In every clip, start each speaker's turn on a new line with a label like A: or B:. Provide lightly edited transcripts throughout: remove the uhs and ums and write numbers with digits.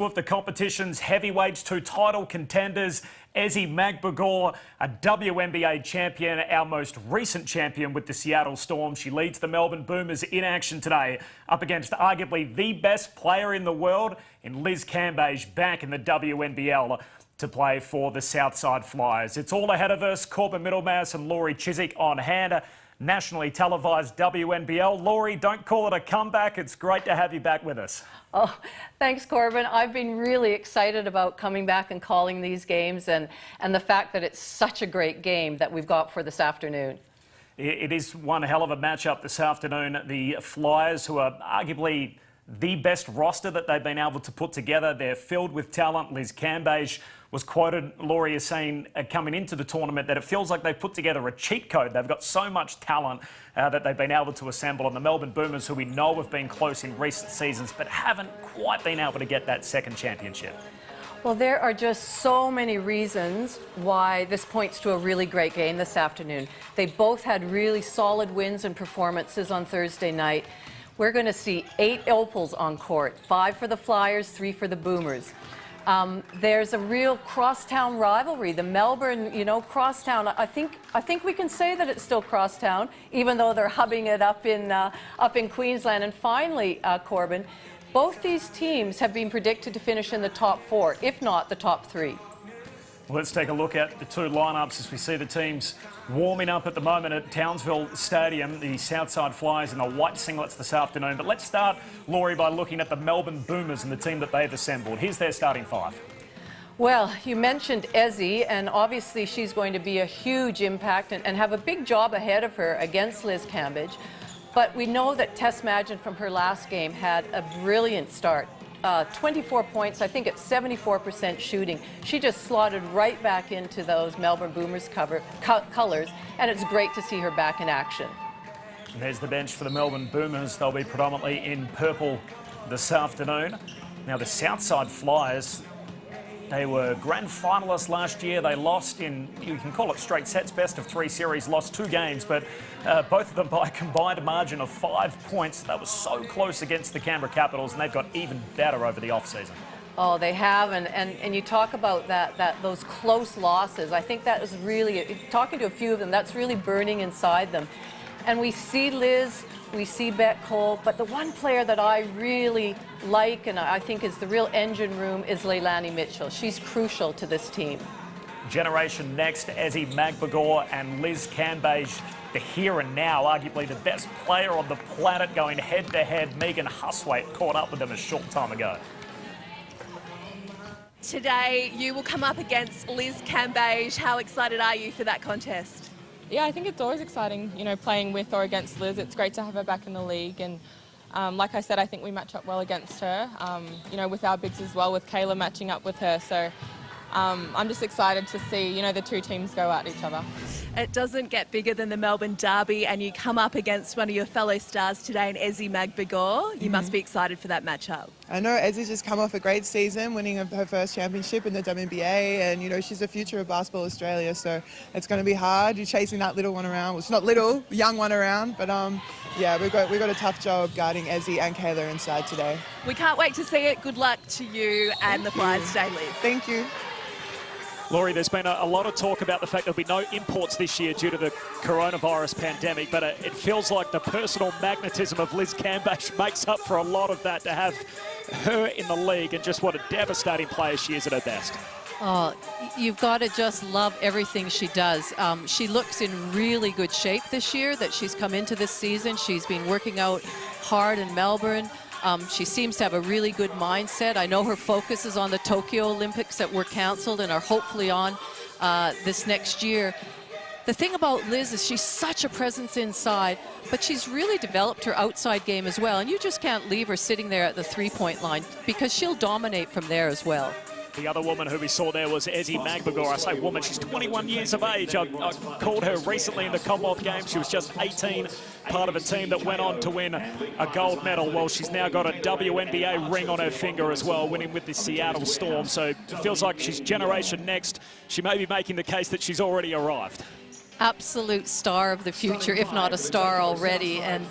A: Of the competition's heavyweights, two title contenders, Ezi Magbegor, a WNBA champion, our most recent champion with the Seattle Storm. She leads the Melbourne Boomers in action today, up against arguably the best player in the world in Liz Cambage, back in the WNBL to play for the Southside Flyers. It's all ahead of us. Corbin Middlemass and Laurie Chiswick on hand. Nationally televised WNBL. Laurie, don't call it a comeback. It's great to have you back with us.
B: Oh, thanks, Corbin. I've been really excited about coming back and calling these games and the fact that it's such a great game that we've got for this afternoon.
A: It is one hell of a matchup this afternoon. The Flyers, who are arguably the best roster that they've been able to put together. They're filled with talent. Liz Cambage was quoted, Laurie, as saying coming into the tournament that it feels like they've put together a cheat code. They've got so much talent that they've been able to assemble. And the Melbourne Boomers, who we know have been close in recent seasons, but haven't quite been able to get that second championship.
B: Well, there are just so many reasons why this points to a really great game this afternoon. They both had really solid wins and performances on Thursday night. We're going to see 8 opals on court, 5 for the Flyers, 3 for the Boomers. There's a real crosstown rivalry. The Melbourne, crosstown. I think we can say that it's still crosstown, even though they're hubbing it up in Queensland. And finally, Corbin, both these teams have been predicted to finish in the top 4, if not the top 3.
A: Well, let's take a look at the two lineups as we see the teams warming up at the moment at Townsville Stadium. The Southside Flyers in the white singlets this afternoon. But let's start, Laurie, by looking at the Melbourne Boomers and the team that they've assembled. Here's their starting 5.
B: Well, you mentioned Ezi, and obviously she's going to be a huge impact and have a big job ahead of her against Liz Cambage. But we know that Tess Madgen from her last game had a brilliant start. 24 points, I think it's 74% shooting. She just slotted right back into those Melbourne Boomers colors, and it's great to see her back in action.
A: And there's the bench for the Melbourne Boomers. They'll be predominantly in purple this afternoon. Now, the Southside Flyers, they were grand finalists last year. They lost in, you can call it straight sets, best of 3 series, lost 2 games, but both of them by a combined margin of 5 points. They were so close against the Canberra Capitals, and they've got even better over the off-season.
B: Oh, they have, and you talk about those close losses. I think that is really, talking to a few of them, that's really burning inside them. And we see Liz, we see Bet Cole, but the one player that I really like and I think is the real engine room is Leilani Mitchell. She's crucial to this team.
A: Generation next, Ezi Magbegor and Liz Cambage, the here and now, arguably the best player on the planet, going head-to-head. Megan Huswaite caught up with them a short time ago.
C: Today, you will come up against Liz Cambage. How excited are you for that contest?
D: Yeah, I think it's always exciting, playing with or against Liz. It's great to have her back in the league, and like I said, I think we match up well against her, with our bigs as well, with Kayla matching up with her. So I'm just excited to see, the two teams go at each other.
C: It doesn't get bigger than the Melbourne Derby, and you come up against one of your fellow stars today in Ezi Magbegor. You must be excited for that matchup.
E: I know Ezi's just come off a great season, winning her first championship in the WNBA, and she's the future of Basketball Australia, so it's going to be hard. You're chasing that little one around. Well, it's not little, young one around, but yeah, we've got a tough job guarding Ezi and Kayla inside today.
C: We can't wait to see it. Good luck to you and the Flyers today, Liz.
E: Thank you.
A: Laurie, there's been a lot of talk about the fact there'll be no imports this year due to the coronavirus pandemic, but it feels like the personal magnetism of Liz Cambage makes up for a lot of that, to have her in the league, and just what a devastating player she is at her best.
B: Oh, you've got to just love everything she does. She looks in really good shape this year that she's come into this season. She's been working out hard in Melbourne. She seems to have a really good mindset. I know her focus is on the Tokyo Olympics that were canceled and are hopefully on this next year. The thing about Liz is she's such a presence inside, but she's really developed her outside game as well. And you just can't leave her sitting there at the 3-point line, because she'll dominate from there as well.
A: The other woman who we saw there was Ezi Magbegor. I say woman, she's 21 years of age. I called her recently in the Commonwealth Games. She was just 18, part of a team that went on to win a gold medal. Well, she's now got a WNBA ring on her finger as well, winning with the Seattle Storm. So it feels like she's generation next. She may be making the case that she's already arrived.
B: Absolute star of the future, if not a star already. And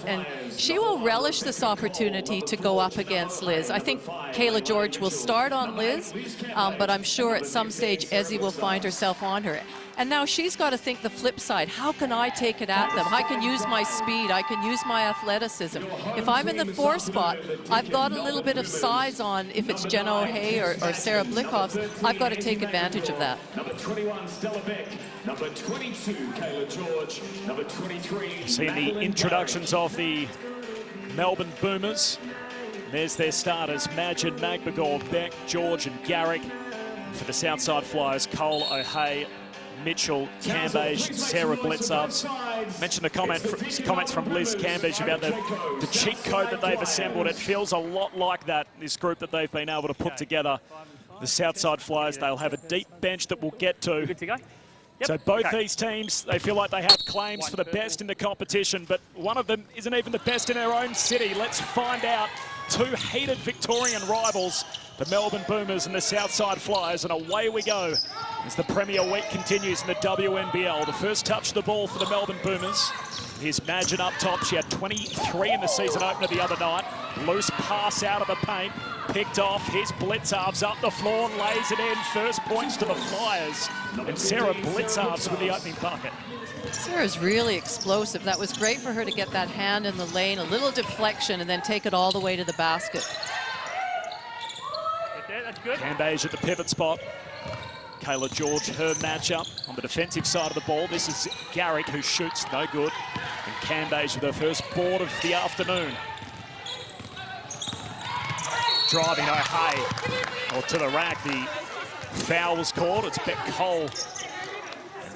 B: She will relish this opportunity to go up against Liz. I think Kayla George will start on Liz, but I'm sure at some stage Ezzy will find herself on her. And now she's got to think the flip side. How can I take it at them? I can use my speed. I can use my athleticism. If I'm in the 4 spot, I've got a little bit of size on, if it's Jenna O'Hay or Sarah Blickhoffs, I've got to take advantage of that.
F: Number 21, Stella Beck. Number 22, Kayla George. Number 23.
A: Seeing the introductions of the Melbourne Boomers. There's their starters, Madgen, Magbegor, Beck, George and Garrick. For the Southside Flyers, Cole, O'Hay, Mitchell, Cambage, Sarah Blitzovs. Mentioned the comments from Liz Cambage about the cheat code that they've assembled. It feels a lot like that, this group that they've been able to put together. The Southside Flyers, they'll have a deep bench that we'll get to.
G: Good to go? Yep.
A: So both these teams, they feel like they have claims for the best in the competition, but one of them isn't even the best in their own city. Let's find out. 2 heated Victorian rivals, the Melbourne Boomers and the Southside Flyers, and away we go as the Premier Week continues in the WNBL. The first touch of the ball for the Melbourne Boomers. Here's Madgen up top. She had 23 in the season opener the other night. Loose pass out of the paint, picked off. Here's Blitzovs up the floor, lays it in. First points to the Flyers, and Sarah Blitzovs with the opening bucket.
B: Sarah's really explosive. That was great for her to get that hand in the lane, a little deflection, and then take it all the way to the basket.
G: Right there, that's good.
A: Cambage at the pivot spot. Kayla George, her matchup on the defensive side of the ball. This is Garrick, who shoots no good. And Cambage with her first board of the afternoon. Driving O'Hay, or to the rack. The foul was called. It's Beck Cole.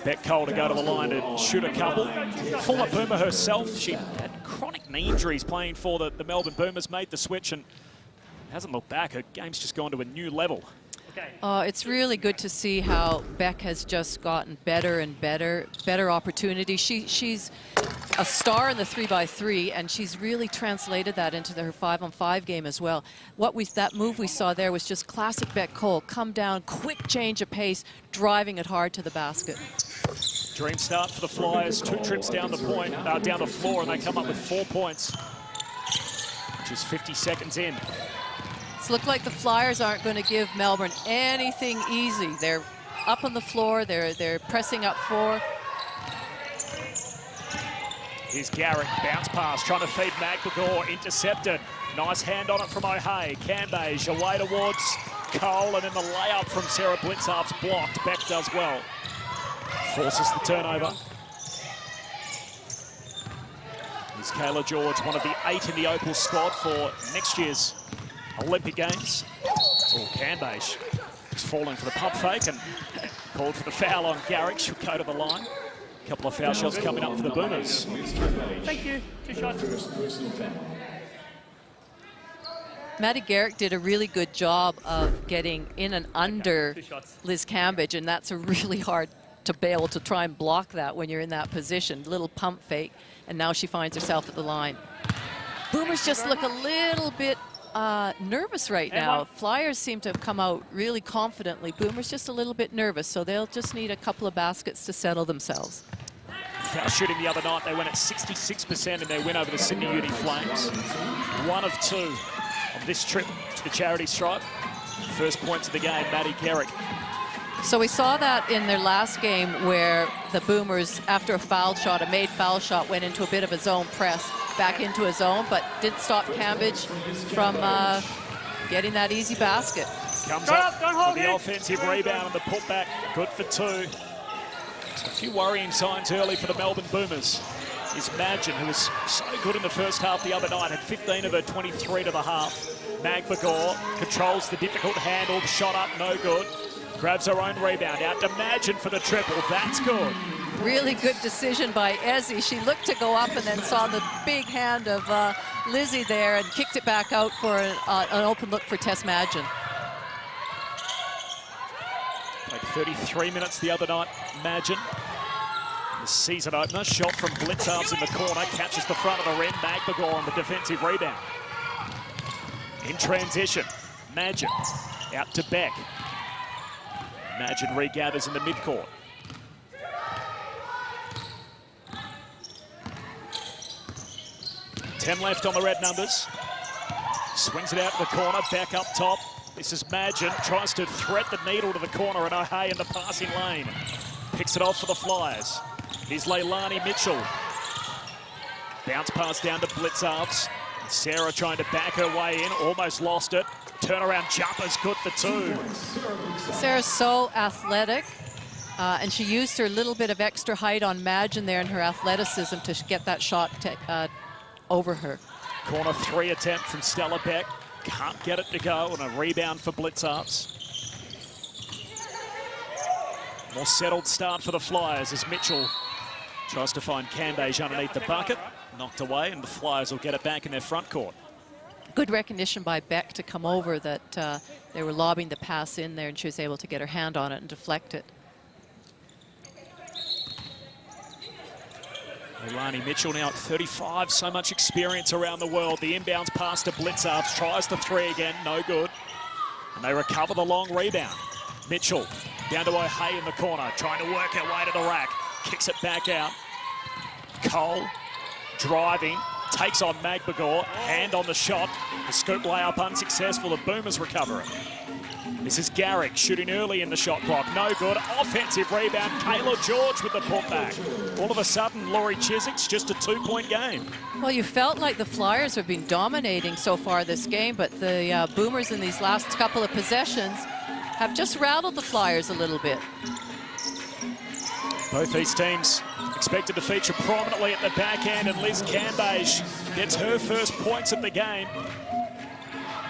A: Beck Cole to go to the line to shoot a couple. Former Boomer herself, she had chronic knee injuries playing for the Melbourne Boomers, made the switch and hasn't looked back. Her game's just gone to a new level.
B: It's really good to see how Beck has just gotten better and better opportunities. She's a star in the 3x3, and she's really translated that into her 5-on-5 game as well. That move we saw there was just classic Beck Cole. Come down, quick change of pace, driving it hard to the basket.
A: Dream start for the Flyers. 2 trips down the floor, and they come up with 4 points, which is 50 seconds in.
B: It's looked like the Flyers aren't going to give Melbourne anything easy. They're up on the floor. They're pressing up 4.
A: Here's Garrick, bounce pass, trying to feed Magbegor, intercepted. Nice hand on it from O'Hay. Cambage away towards Cole, and then the layup from Sarah Blitzovs blocked. Beck does well. Forces the turnover. Here's Kayla George, one of the 8 in the Opal squad for next year's Olympic Games. Oh, Cambage is falling for the pump fake and called for the foul on Garrick. She'll go to the line. A couple of foul shots coming up for the Boomers.
G: Thank you. 2 shots.
B: Maddie Garrick did a really good job of getting in and under Liz Cambage, and that's a really hard to be able to try and block that when you're in that position. Little pump fake, and now she finds herself at the line. Boomers just look a little bit nervous right now. Flyers seem to have come out really confidently. Boomers just a little bit nervous, so they'll just need a couple of baskets to settle themselves.
A: Foul shooting the other night, they went at 66% in their win over the Sydney Uni Flames. 1 of 2 on this trip to the charity stripe. First points of the game, Maddie Garrick.
B: So we saw that in their last game where the Boomers, after a made foul shot, went into a bit of a zone press, back into a zone, but didn't stop Cambage from getting that easy basket.
A: Comes up with the offensive rebound and the putback, good for 2. A few worrying signs early for the Melbourne Boomers. Is Madgen, who was so good in the first half the other night, had 15 of her 23 to the half. Magbegor controls the difficult handle, shot up, no good. Grabs her own rebound, out to Madgen for the triple. That's good.
B: Really good decision by Ezzy. She looked to go up and then saw the big hand of Lizzie there and kicked it back out for an open look for Tess Madgen.
A: Played 33 minutes the other night, Madgen. The season opener, shot from Blitzovs in the corner, catches the front of the rim. Magbegor on the defensive rebound. In transition, Madgen out to Beck. Madgen regathers in the midcourt. 10 left on the red numbers. Swings it out to the corner, back up top. This is Magin, tries to thread the needle to the corner, and O'Hea in the passing lane. Picks it off for the Flyers. Here's Leilani Mitchell. Bounce pass down to Blitzarves. Sarah trying to back her way in, almost lost it. Turnaround jumper's good for 2.
B: Sarah's so athletic, and she used her little bit of extra height on Magin there and her athleticism to get that shot over her.
A: Corner 3 attempt from Stella Beck. Can't get it to go, and a rebound for Blitzarves. More settled start for the Flyers as Mitchell tries to find Cambage underneath the bucket. Knocked away, and the Flyers will get it back in their front court.
B: Good recognition by Beck to come over that they were lobbing the pass in there, and she was able to get her hand on it and deflect it.
A: Leilani Mitchell now at 35, so much experience around the world. The inbounds pass to Blitzarves, tries the 3 again, no good. And they recover the long rebound. Mitchell down to O'Hea in the corner, trying to work her way to the rack. Kicks it back out. Cole driving, takes on Magbegor, hand on the shot. The scoop layup unsuccessful, the Boomers recover it. This is Garrick shooting early in the shot clock, no good. Offensive rebound, Kayla George with the putback. All of a sudden, Laurie Chiswick's just a 2-point game.
B: Well, you felt like the Flyers have been dominating so far this game, but the Boomers in these last couple of possessions have just rattled the Flyers a little bit.
A: Both these teams expected to feature prominently at the back end, and Liz Cambage gets her first points of the game.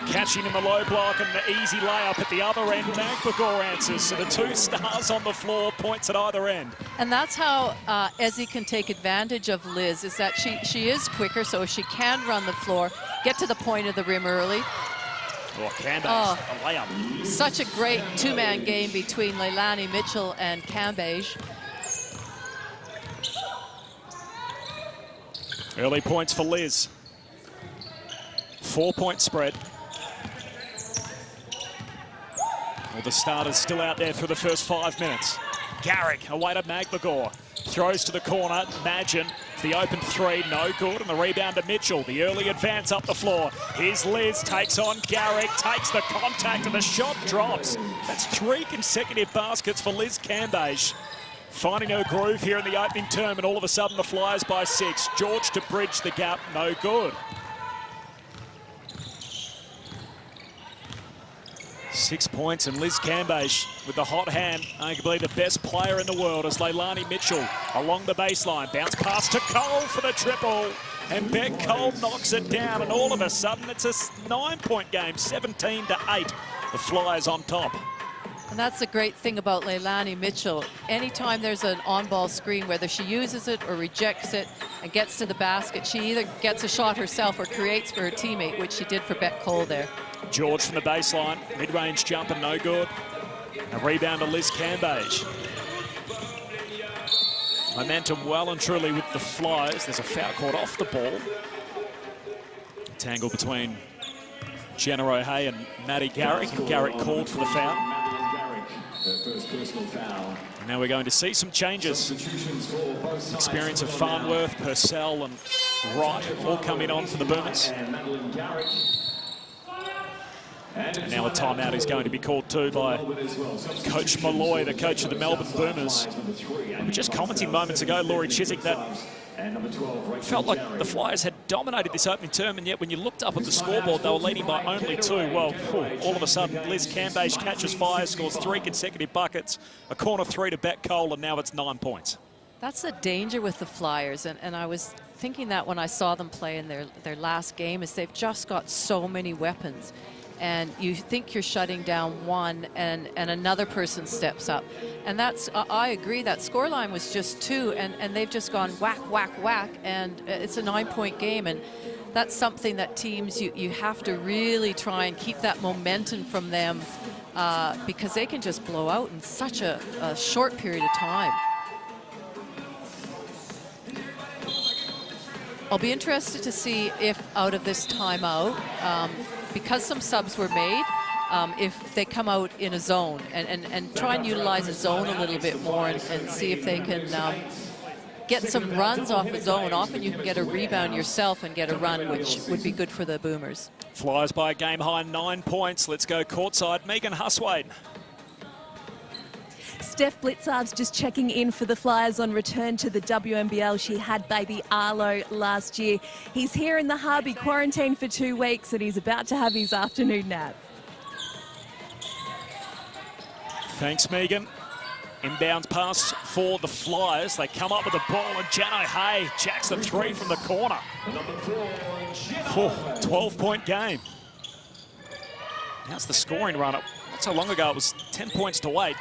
A: Catching in the low block and the easy layup at the other end. Magbegor answers, so the 2 stars on the floor, points at either end.
B: And that's how Ezzy can take advantage of Liz, is that she is quicker, so she can run the floor, get to the point of the rim early.
A: Oh, Cambage, a layup.
B: Such a great 2-man game between Leilani Mitchell and Cambage.
A: Early points for Liz. 4-point spread. Well, the starters still out there for the first 5 minutes. Garrick away to Magbegor. Throws to the corner. Magin, the open 3, no good. And the rebound to Mitchell. The early advance up the floor. Here's Liz, takes on Garrick, takes the contact, and the shot drops. That's 3 consecutive baskets for Liz Cambage. Finding her groove here in the opening term, and all of a sudden the Flyers by 6. George to bridge the gap, no good. 6 points, and Liz Cambage with the hot hand, arguably the best player in the world, as Leilani Mitchell along the baseline. Bounce pass to Cole for the triple, and Beck Cole knocks it down, and all of a sudden it's a 9-point game, 17-8. The Flyers on top.
B: And that's the great thing about Leilani Mitchell. Anytime there's an on-ball screen, whether she uses it or rejects it and gets to the basket, she either gets a shot herself or creates for her teammate, which she did for Beck Cole there.
A: George from the baseline, mid-range jumper, no good. A rebound to Liz Cambage. Momentum well and truly with the Flyers. There's a foul called off the ball. A tangle between Jenna O'Hea and Maddie Garrick, and Garrick called for the foul. And now we're going to see some changes. Experience of Farnworth, Purcell and Wright all coming on for the Boomers. And now a timeout is going to be called too by Coach Malloy, the coach of the Melbourne Boomers. We were just commenting moments ago, Laurie Chiswick, that felt like the Flyers had dominated this opening term, and yet when you looked up at the scoreboard, they were leading by only 2. Well, all of a sudden, Liz Cambage catches fire, scores 3 consecutive buckets, a corner 3 to Beck Cole, and now it's 9 points.
B: That's the danger with the Flyers, and I was thinking that when I saw them play in their last game, is they've just got so many weapons. And you think you're shutting down one, and another person steps up. And that's, I agree, that scoreline was just 2, and they've just gone whack, whack, whack, and it's a 9-point game. And that's something that teams, you have to really try and keep that momentum from them, because they can just blow out in such a short period of time. I'll be interested to see if out of this timeout, because some subs were made, if they come out in a zone and try and utilize a zone a little bit more and see if they can get some runs off a zone. Often you can get a rebound yourself and get a run, which would be good for the Boomers.
H: Flyers by a game high 9 points. Let's go courtside. Megan Huswain.
C: Steph Blitzarves just checking in for the Flyers on return to the WNBL. She had baby Arlo last year. He's here in the hub. He quarantined for 2 weeks and he's about to have his afternoon nap.
H: Thanks, Megan. Inbounds pass for the Flyers. They come up with the ball and Jano Hay jacks the 3 from the corner. 12-point game. Now it's the scoring run. Not so long ago it was 10 points to 8.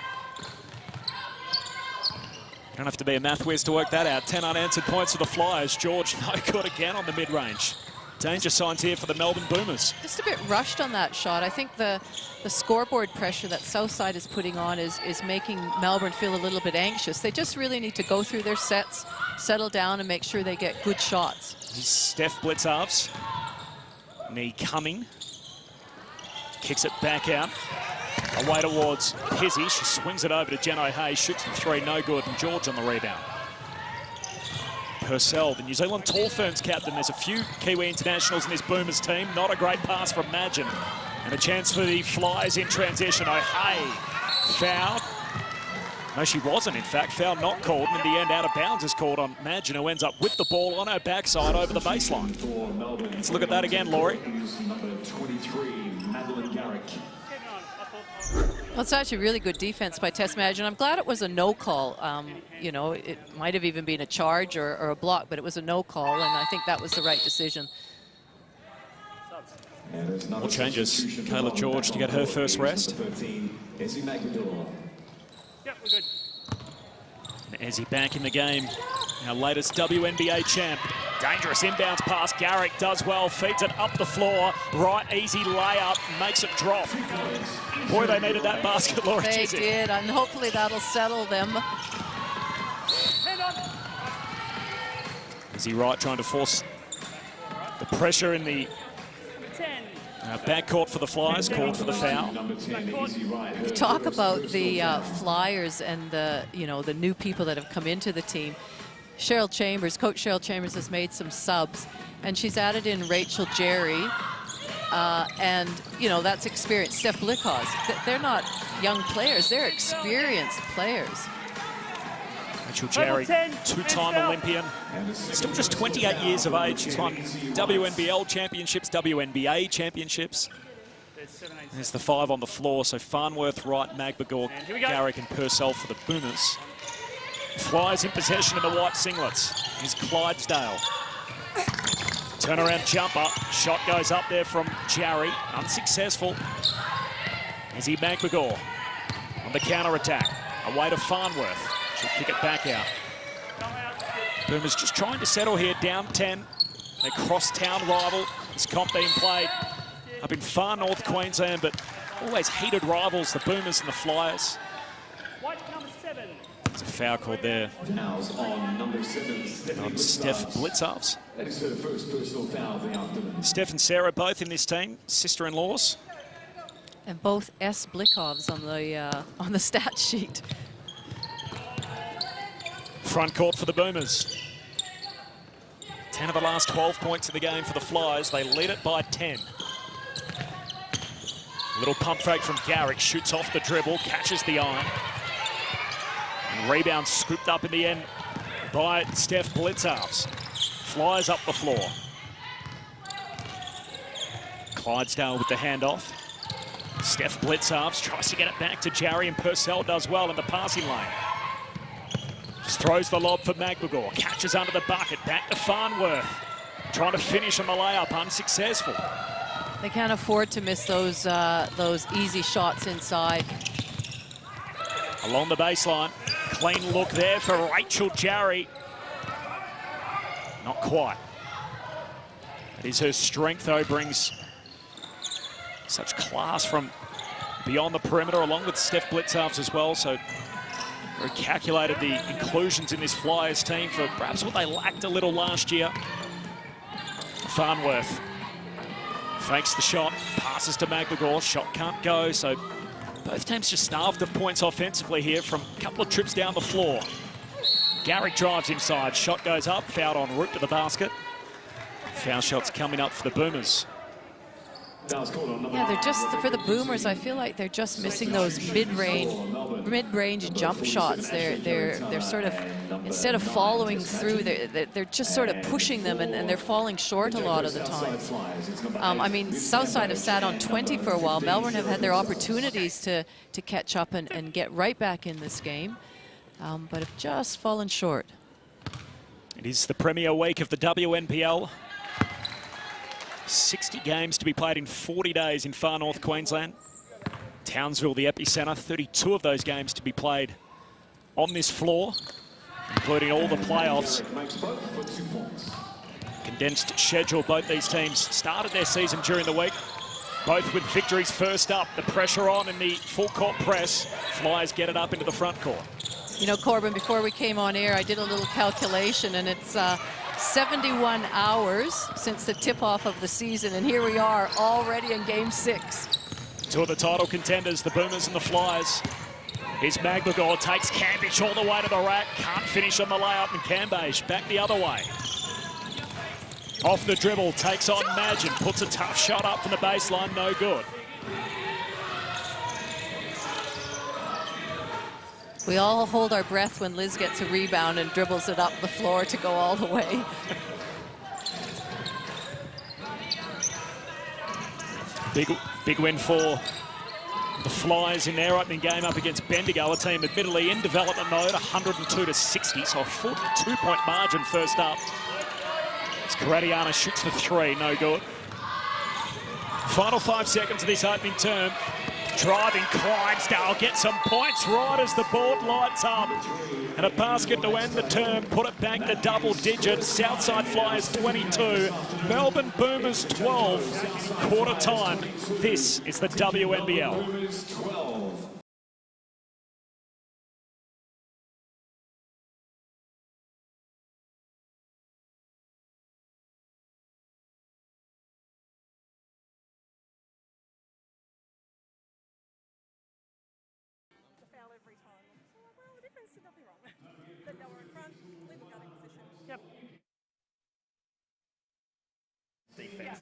H: You don't have to be a math whiz to work that out. 10 unanswered points for the Flyers. George, no good again on the mid-range. Danger signs here for the Melbourne Boomers.
B: Just a bit rushed on that shot. I think the scoreboard pressure that Southside is putting on is making Melbourne feel a little bit anxious. They just really need to go through their sets, settle down, and make sure they get good shots.
H: Here's Steph Blitzarves. Knee coming. Kicks it back out. Away towards Pizzi. She swings it over to Jeno Hay. Shoots the 3, no good. And George on the rebound. Purcell, the New Zealand Tall Ferns captain. There's a few Kiwi internationals in this Boomers team. Not a great pass from Madgen. And a chance for the Flyers in transition. O'Hay fouled. No, she wasn't, in fact. Foul not called. And in the end, out of bounds is called on Madgen, who ends up with the ball on her backside over the baseline. Let's look at that again, Laurie.
B: Well, it's actually really good defense by Tess Madgen. I'm glad it was a no call. You know, it might have even been a charge or a block, but it was a no call, and I think that was the right decision.
H: More changes. Kayla George to get her first rest.
G: Yep, we're good.
H: And Ezzy back in the game. Our latest WNBA champ. Dangerous inbounds pass. Garrick does well, feeds it up the floor. Right, easy layup, makes it drop. Boy, they needed that basket, Laura.
B: They did, and hopefully that'll settle them.
H: Ezzy Wright trying to force the pressure in the
G: 10.
H: backcourt for the Flyers, called for the foul.
B: You talk about the Flyers and the the new people that have come into the team. Cheryl Chambers, Coach Cheryl Chambers has made some subs, and she's added in Rachel Jerry, and that's experienced. Steph Blitzarves, they're not young players; they're experienced players.
H: Rachel Jerry, 2-time Olympian, still just 28 years of age. She's won WNBL championships, WNBA championships. There's the 5 on the floor, so Farnworth, Wright, Magbagor, Garrick and Purcell for the Boomers. Flyers in possession in the white singlets. Here's Clydesdale. Turnaround jumper. Shot goes up there from Jarry. Unsuccessful. Ezzy Magbagor on the counter-attack. Away to Farnworth. She'll kick it back out. Boomers just trying to settle here, down 10. Their cross-town rival. This comp being played up in far north Queensland, but always heated rivals, the Boomers and the Flyers.
G: White number 7.
H: There's a foul called there on Steph Blitzarves.
F: That is her first personal foul of the afternoon.
H: Steph and Sarah both in this team, sister-in-laws.
B: And both S. Blickovs on the stat sheet.
H: Front court for the Boomers. 10 of the last 12 points of the game for the Flyers. They lead it by 10. Little pump fake from Garrick, shoots off the dribble, catches the iron. And rebound scooped up in the end by Steph Blitzarves. Flies up the floor. Clydesdale with the handoff. Steph Blitzarves tries to get it back to Jarry, and Purcell does well in the passing lane. Just throws the lob for Magbagor, catches under the bucket, back to Farnworth. Trying to finish on the layup, unsuccessful.
B: They can't afford to miss those easy shots inside.
H: Along the baseline, clean look there for Rachel Jarry. Not quite. That is her strength, though, brings such class from beyond the perimeter, along with Steph Blitzarves as well. So very calculated, the inclusions in this Flyers team for perhaps what they lacked a little last year. Farnworth fakes the shot, passes to Magbagor, shot can't go, so both teams just starved of points offensively here from a couple of trips down the floor. Garrick drives inside, shot goes up, fouled en route to the basket. Foul shots coming up for the Boomers.
B: Yeah, they're just, for the Boomers, I feel like they're just missing those mid-range jump shots. They're sort of, instead of following through, they're just sort of pushing them, and they're falling short a lot of the time. I mean, Southside have sat on 20 for a while. Melbourne have had their opportunities to catch up and get right back in this game, but have just fallen short.
H: It is the premier week of the WNBL. 60 games to be played in 40 days in far north Queensland. Townsville, the epicentre, 32 of those games to be played on this floor, including all the playoffs. Condensed schedule, both these teams started their season during the week, both with victories first up. The pressure on in the full court press. Flyers get it up into the front court.
B: You know, Corbin, before we came on air, I did a little calculation, and it's 71 hours since the tip-off of the season, and here we are already in Game 6.
H: Two of the title contenders, the Boomers and the Flyers. Here's Magbagor, takes Cambish all the way to the rack, can't finish on the layup, and Cambish back the other way. Off the dribble, takes on Magin, puts a tough shot up from the baseline, no good.
B: We all hold our breath when Liz gets a rebound and dribbles it up the floor to go all the way.
H: Big win for the Flyers in their opening game up against Bendigo, a team admittedly in development mode, 102-60, so a 42-point margin first up. As Karadiana shoots the three, no good. Final 5 seconds of this opening term. Driving Clydesdale, get some points right as the board lights up. And a basket to end the term, put it back to double digits. Southside Flyers 22, Melbourne Boomers 12. Quarter time, this is the WNBL.
G: Yep. Defense.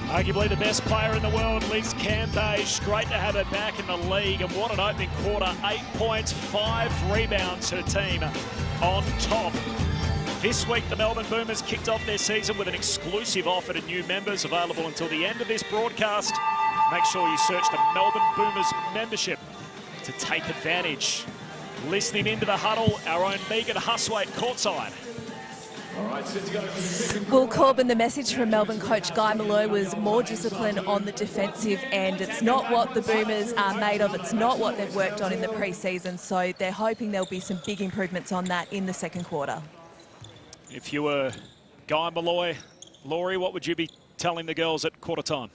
H: Arguably the best player in the world, Liz Cambish. Great to have her back in the league, and what an opening quarter. 8 points, 5 rebounds, her team on top. This week, the Melbourne Boomers kicked off their season with an exclusive offer to new members available until the end of this broadcast. Make sure you search the Melbourne Boomers membership to take advantage. Listening into the huddle, our own Megan Huswaite courtside.
C: Well, Corbin, the message from Melbourne coach Guy Malloy was more discipline on the defensive end. It's not what the Boomers are made of. It's not what they've worked on in the pre-season. So they're hoping there'll be some big improvements on that in the second quarter.
H: If you were Guy Malloy, Laurie, what would you be telling the girls at quarter time?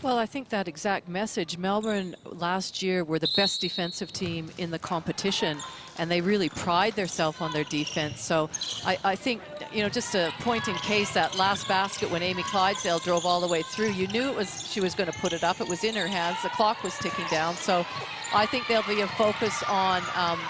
B: Well, I think that exact message. Melbourne last year were the best defensive team in the competition, and they really pride themselves on their defense. So I think, you know, just a point in case, that last basket when Amy Clydesdale drove all the way through, you knew she was going to put it up. It was in her hands. The clock was ticking down. So I think there'll be a focus on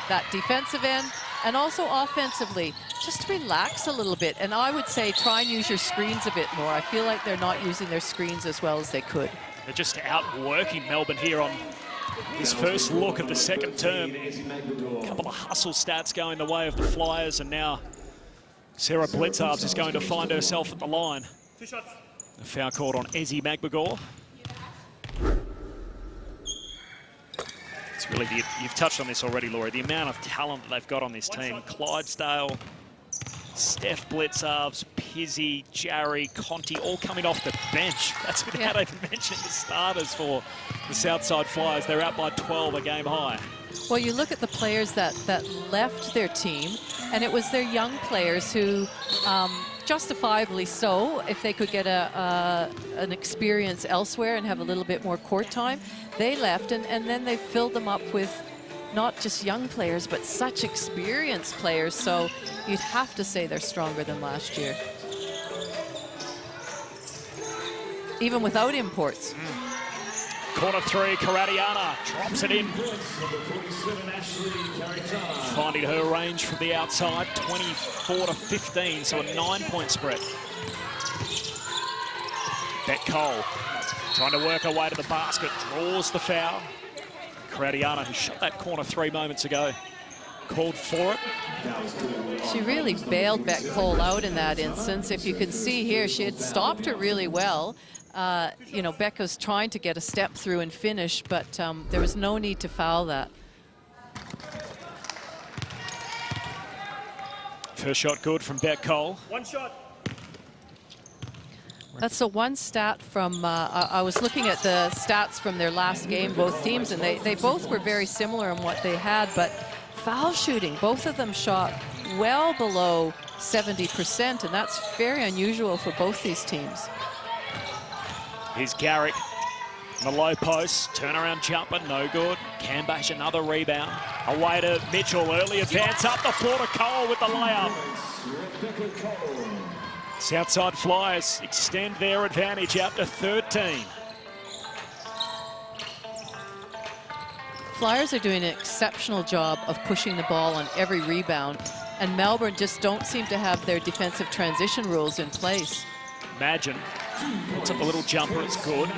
B: that defensive end. And also offensively, just relax a little bit. And I would say try and use your screens a bit more. I feel like they're not using their screens as well as they could.
H: They're just outworking Melbourne here on this first look of the second term. A couple of hustle stats going the way of the Flyers, and now Sarah Blitzarves is going to find herself at the line.
G: 2 shots.
H: A foul called on Ezzy Magbagor. It's really, you've touched on this already, Laurie, the amount of talent that they've got on this team. Clydesdale, Steph Blitzarves, Pizzi, Jarry, Conti, all coming off the bench. That's without even mentioning the starters for the Southside Flyers. They're out by 12, a game high.
B: Well, you look at the players that left their team, and it was their young players who, justifiably so, if they could get an experience elsewhere and have a little bit more court time, they left, and then they filled them up with not just young players, but such experienced players. So you'd have to say they're stronger than last year, even without imports.
H: Corner three, Karadiana drops it in. Finding her range from the outside, 24-15, so a 9-point spread. Bet Cole trying to work her way to the basket, draws the foul. Karadiana, who shot that corner 3 moments ago, called for it.
B: She really bailed Bet Cole out in that instance. If you can see here, she had stopped her really well. You know, Becca's trying to get a step through and finish, but there was no need to foul that.
H: First shot good from Bet Cole.
G: 1 shot.
B: That's the one stat from, I was looking at the stats from their last game, both teams, and they both were very similar in what they had, but foul shooting, both of them shot well below 70%, and that's very unusual for both these teams.
H: Here's Garrick in the low post, turnaround jumper, no good. Cambash another rebound. Away to Mitchell, early advance up the floor to Cole with the layup. Southside Flyers extend their advantage out to 13.
B: Flyers are doing an exceptional job of pushing the ball on every rebound, and Melbourne just don't seem to have their defensive transition rules in place.
H: Imagine puts up a little jumper, it's good.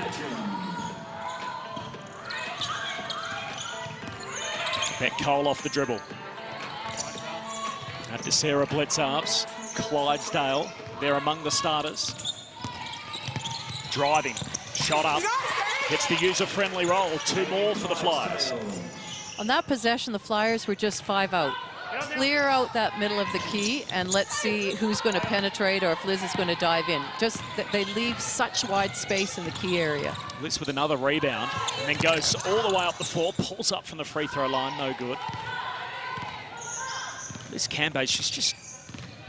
H: Bet Cole off the dribble. Out to Sarah Blitzarves. Clydesdale, they're among the starters. Driving, shot up, gets the user-friendly roll. 2 more for the Flyers.
B: On that possession, the Flyers were just 5 out. Clear out that middle of the key, and let's see who's going to penetrate or if Liz is going to dive in. Just they leave such wide space in the key area.
H: Liz with another rebound, and then goes all the way up the floor, pulls up from the free throw line, no good. Liz Cambage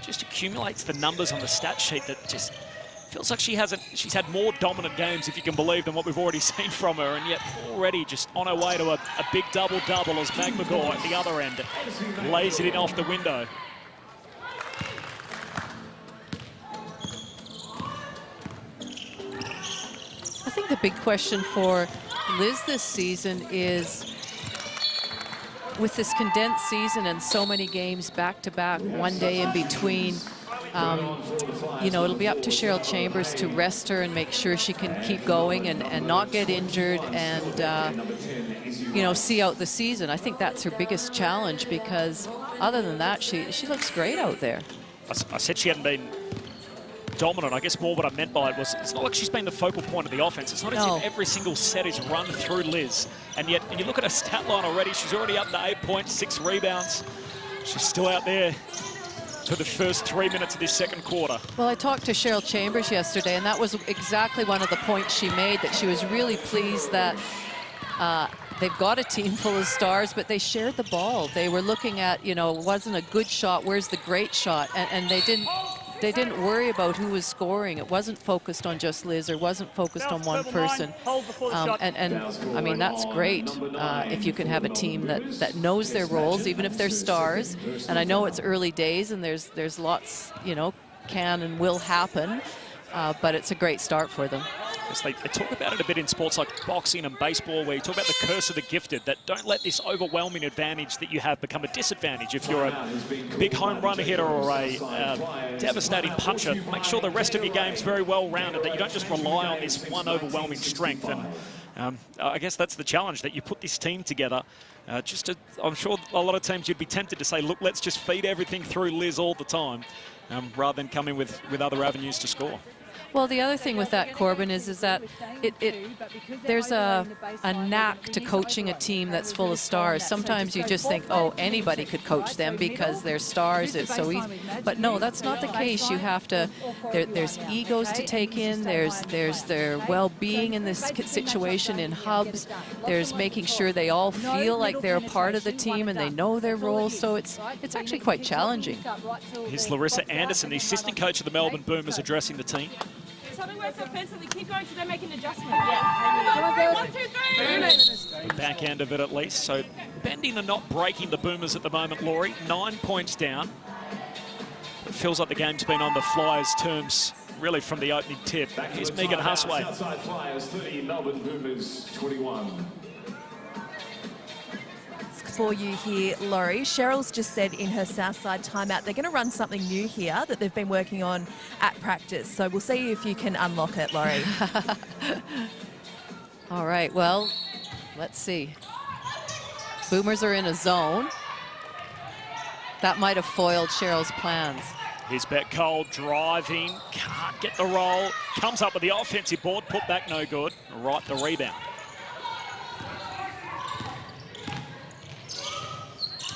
H: just accumulates the numbers on the stat sheet that just feels like she's had more dominant games, if you can believe, than what we've already seen from her, and yet already just on her way to a big double-double as Magbagor at the other end lays it in off the window.
B: I think the big question for Liz this season is, with this condensed season and so many games back-to-back, one day in between, you know, it'll be up to Cheryl Chambers to rest her and make sure she can keep going and not get injured and, you know, see out the season. I think that's her biggest challenge, because other than that, she looks great out there.
H: I said she hadn't been dominant. I guess more what I meant by it was, it's not like she's been the focal point of the offense. It's not as if every single set is run through Liz. And yet, when you look at her stat line already, she's already up to 8 points, 6 rebounds. She's still out there for the first 3 minutes of this second quarter.
B: Well, I talked to Cheryl Chambers yesterday, and that was exactly one of the points she made, that she was really pleased that they've got a team full of stars, but they shared the ball. They were looking at, you know, it wasn't a good shot, where's the great shot? And they didn't worry about who was scoring. It wasn't focused on just Liz, or wasn't focused on one person. And I mean, that's great if you can have a team that knows their roles, even if they're stars. And I know it's early days and there's lots, you know, can and will happen, but it's a great start for them.
H: They talk about it a bit in sports like boxing and baseball, where you talk about the curse of the gifted, that don't let this overwhelming advantage that you have become a disadvantage. If you're a big home run hitter or a devastating puncher, make sure the rest of your game's very well rounded, that you don't just rely on this one overwhelming strength. And I guess that's the challenge, that you put this team together. I'm sure a lot of times you'd be tempted to say, look, let's just feed everything through Liz all the time, rather than come in with other avenues to score.
B: Well, the other thing with that, Corbin, is that there's a knack to coaching a team that's full of stars. Sometimes you just think, oh, anybody could coach them because they're stars. It's so easy. But no, that's not the case. You have to. There's egos to take in. There's their well-being in this situation in hubs. There's making sure they all feel like they're a part of the team and they know their role. So it's actually quite challenging.
H: Here's Larissa Anderson, the assistant coach of the Melbourne Boomers, addressing the team.
I: Something works offensively. Keep going so they make an adjustment. Yeah. 1, 2, 3.
H: Back end of it at least. So bending and not breaking the Boomers at the moment, Laurie. 9 points down. It feels like the game's been on the Flyers' terms really from the opening tip. Here's Megan Husway.
F: Southside Flyers 30, Melbourne Boomers 21.
C: For you here, Laurie. Cheryl's just said in her Southside timeout they're going to run something new here that they've been working on at practice. So we'll see if you can unlock it, Laurie.
B: All right, well, let's see. Boomers are in a zone. That might have foiled Cheryl's plans.
H: Here's Beck Cole driving, can't get the roll, comes up with the offensive board, put back no good, right the rebound.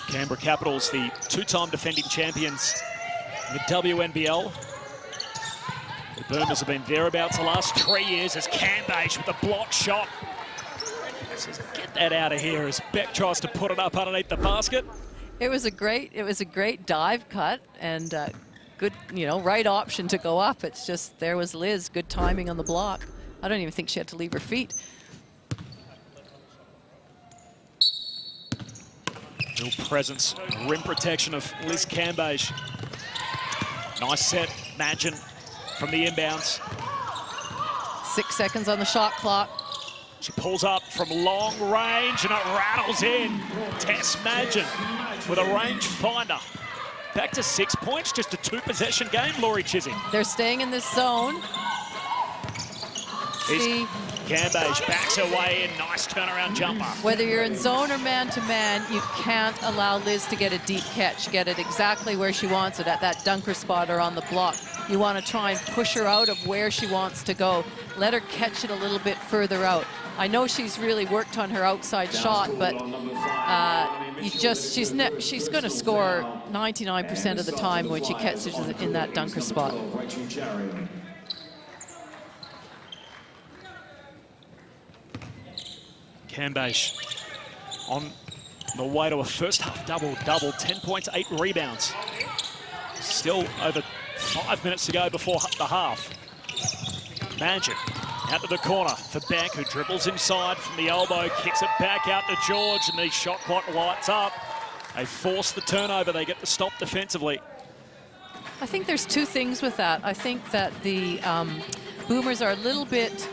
H: Canberra Capitals, the two-time defending champions in the WNBL. The Boomers have been thereabouts the last 3 years as Cambash with a block shot. Says, get that out of here as Beck tries to put it up underneath the basket.
B: It was a great dive cut and good, right option to go up. It's just there was Liz, good timing on the block. I don't even think she had to leave her feet.
H: Real presence, rim protection of Liz Cambash. Nice set, Magin from the inbounds.
B: 6 seconds on the shot clock.
H: She pulls up from long range and it rattles in. Tess Magin with a range finder. Back to 6 points, just a 2-possession game, Laurie Chising.
B: They're staying in this zone. See,
H: Cambash backs her way in, nice turnaround jumper.
B: whether you're in zone or man-to-man, you can't allow Liz to get a deep catch, get it exactly where she wants it, at that dunker spot or on the block. You want to try and push her out of where she wants to go. Let her catch it a little bit further out. I know she's really worked on her outside shot, but she's going to score 99% of the time when she catches it in that dunker spot.
H: Cambash on the way to a first half double-double, 10 points, 8 rebounds. Still over 5 minutes to go before the half. Magin out to the corner for Beck, who dribbles inside from the elbow, kicks it back out to George, and the shot clock lights up. They force the turnover, they get the stop defensively.
B: I think there's two things with that. I think that the Boomers are a little bit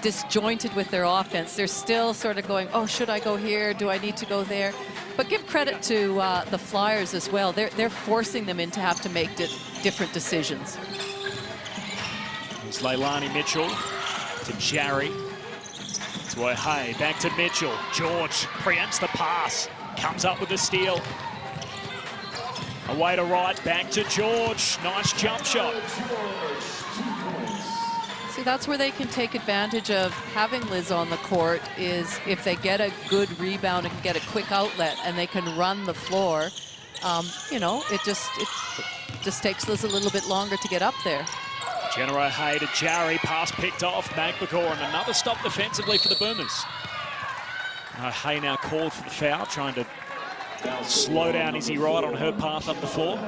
B: disjointed with their offense. They're still sort of going, oh, should I go here? Do I need to go there? But give credit to the Flyers as well. They're forcing them in to have to make different decisions.
H: Here's Leilani Mitchell to Jarry. To O'Hay, back to Mitchell. George preempts the pass, comes up with the steal. Away to right, back to George. Nice jump shot.
B: See, that's where they can take advantage of having Liz on the court, is if they get a good rebound and get a quick outlet and they can run the floor, it just takes Liz a little bit longer to get up there.
H: Jenna O'Hay to Jarry, pass picked off, Magbagor, and another stop defensively for the Boomers. O'Hay now called for the foul, trying to slow down Izzy Wright on her path up the floor.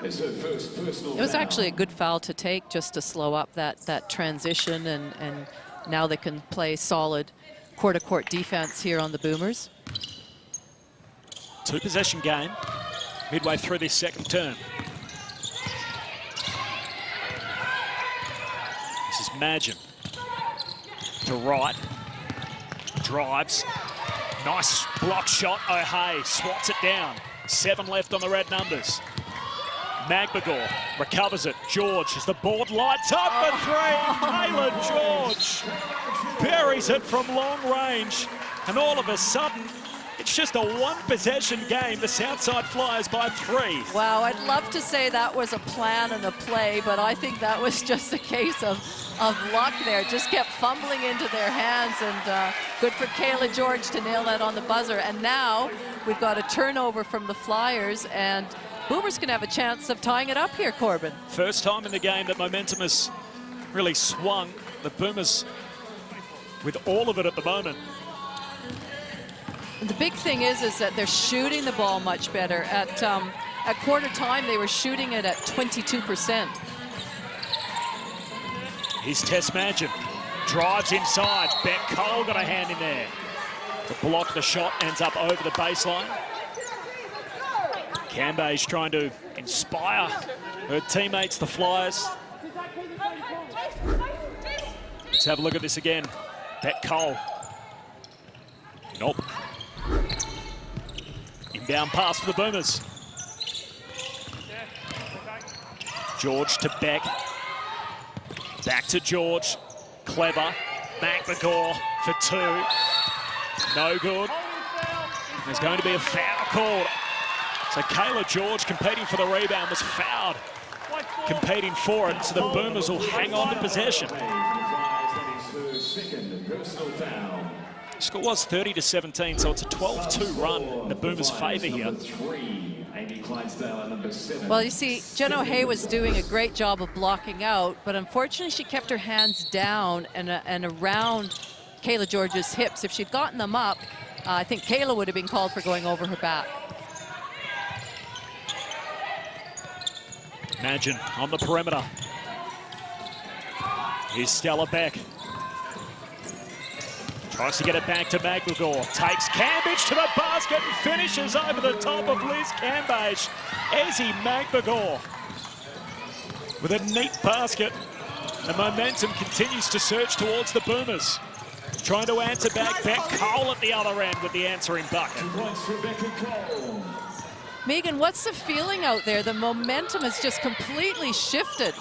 B: It was actually a good foul to take, just to slow up that transition, and now they can play solid court-to-court defense here on the Boomers.
H: 2-possession game, midway through this second term. Magin. To right. Drives. Nice block shot. O'Hay swats it down. 7 left on the red numbers. Magbagor recovers it. George as the board lights up for 3. Kayla George buries it from long range. And all of a sudden, it's just a 1-possession game. The Southside Flyers by 3.
B: Wow, I'd love to say that was a plan and a play, but I think that was just a case of luck there. Just kept fumbling into their hands, and good for Kayla George to nail that on the buzzer. And now we've got a turnover from the Flyers, and Boomers can have a chance of tying it up here, Corbin.
H: First time in the game that momentum has really swung. The Boomers with all of it at the moment.
B: The big thing is that they're shooting the ball much better. At quarter time, they were shooting it at 22%.
H: Here's Tess Magin. Drives inside. Beck Cole got a hand in there. To block the shot, ends up over the baseline. Cambage trying to inspire her teammates, the Flyers. Let's have a look at this again. Beck Cole. Nope. Inbound pass for the Boomers. George to Beck. Back to George. Clever. Magbagor for 2. No good. There's going to be a foul called. So Kayla George, competing for the rebound, was fouled. Competing for it, so the Boomers will hang on to possession. Score was 30-17, so it's a 12-2 run in the Boomers' favour here.
B: Well, you see, Jen O'Hay was doing a great job of blocking out, but unfortunately she kept her hands down and around Kayla George's hips. If she'd gotten them up, I think Kayla would have been called for going over her back.
H: Magin on the perimeter. Here's Stella Beck. Tries to get it back to Magbagor. Takes Cambage to the basket and finishes over the top of Liz Cambage. Ezzy Magbagor with a neat basket. The momentum continues to surge towards the Boomers. Trying to answer back. Beck Cole at the other end with the answering bucket.
B: Megan, what's the feeling out there? The momentum has just completely shifted.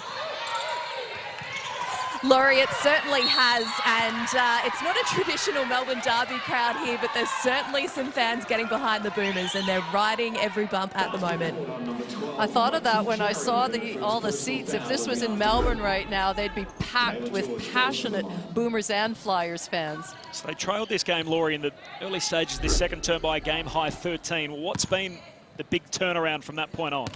C: Laurie, it certainly has, and it's not a traditional Melbourne derby crowd here, but there's certainly some fans getting behind the Boomers, and they're riding every bump at the moment.
B: I thought of that when I saw all the seats. If this was in Melbourne right now, they'd be packed with passionate Boomers and Flyers fans.
H: So they trailed this game, Laurie, in the early stages of this second term by a game-high 13. What's been the big turnaround from that point on?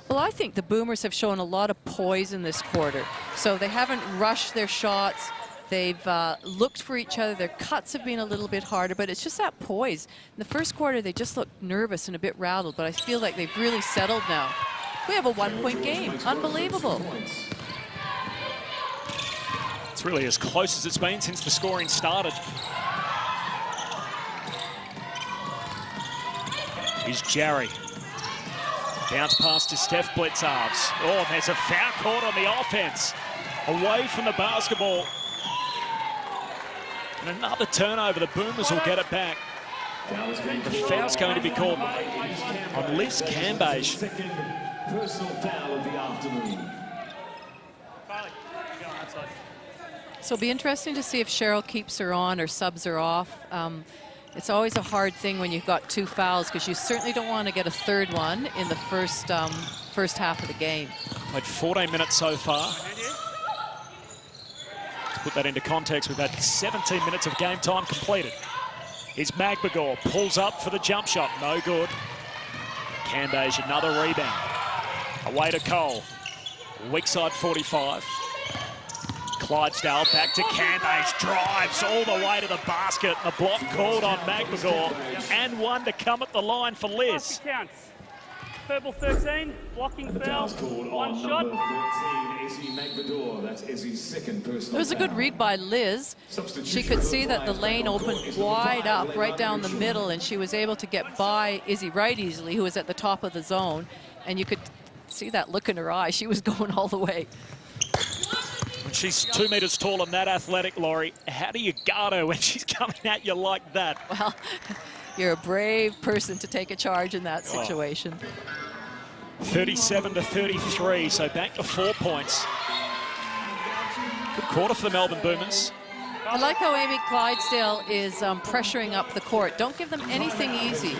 B: Well, I think the Boomers have shown a lot of poise in this quarter. So they haven't rushed their shots. They've looked for each other. Their cuts have been a little bit harder, but it's just that poise. In the first quarter, they just looked nervous and a bit rattled, but I feel like they've really settled now. We have a 1-point game. Unbelievable.
H: It's really as close as it's been since the scoring started. Here's Jarry. Bounce pass to Steph Blitzarves. Oh, and there's a foul caught on the offense. Away from the basketball. And another turnover. The Boomers will get it back. The foul's going to be called on Liz Cambage.
F: Personal foul of the afternoon.
B: So it'll be interesting to see if Cheryl keeps her on or subs her off. It's always a hard thing when you've got 2 fouls, because you certainly don't want to get a third one in the first half of the game.
H: Played 14 minutes so far. To put that into context, we've had 17 minutes of game time completed. Here's Magbagor, pulls up for the jump shot, no good. Cambage, another rebound. Away to Cole. Weak side 45. Clydesdale back to Cambage, drives all the way to the basket. The block called on Magbagor, and one to come at the line for Liz.
G: Counts. Purple 13, blocking foul, 1 shot.
F: That's Ezzy's second personal.
B: It was a good read by Liz. She could see that the lane opened wide up right down the middle, and she was able to get by Izzy Wright easily, who was at the top of the zone. And you could see that look in her eye. She was going all the way.
H: She's 2 metres tall and that athletic, Laurie. How do you guard her when she's coming at you like that?
B: Well, you're a brave person to take a charge in that situation.
H: 37 to 33, so back to 4 points. Good quarter for the Melbourne Boomers.
B: I like how Amy Clydesdale is pressuring up the court. Don't give them anything easy.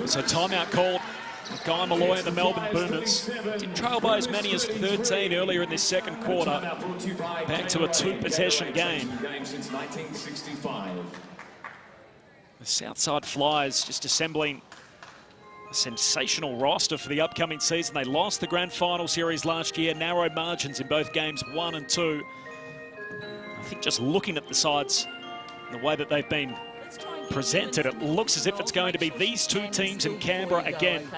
H: So timeout called. Guy Malloy and the Melbourne Boomers did trail by as many as 13 earlier in this second quarter. Back to a 2-possession game. The Southside Flyers just assembling a sensational roster for the upcoming season. They lost the grand final series last year, narrow margins in both games 1 and 2. I think just looking at the sides, the way that they've been presented, it looks as if it's going to be these two teams in Canberra again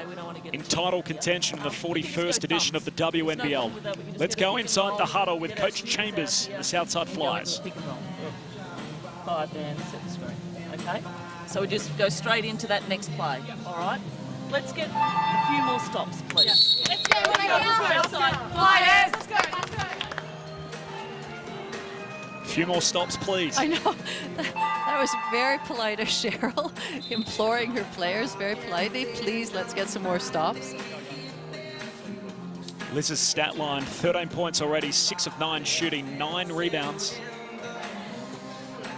H: in title contention in the 41st edition of the WNBL. Let's go inside the huddle with Coach Chambers, the Southside Flyers.
J: 5 down, set the screen. Okay, so we just go straight into that next play. All right, let's get a few more stops, please.
I: Let's go.
J: Southside
I: Flyers. Let's go.
H: A few more stops, please.
B: I know. That was very polite of Cheryl, imploring her players very politely, please, let's get some more stops.
H: Liz's stat line, 13 points already, 6 of 9 shooting, 9 rebounds.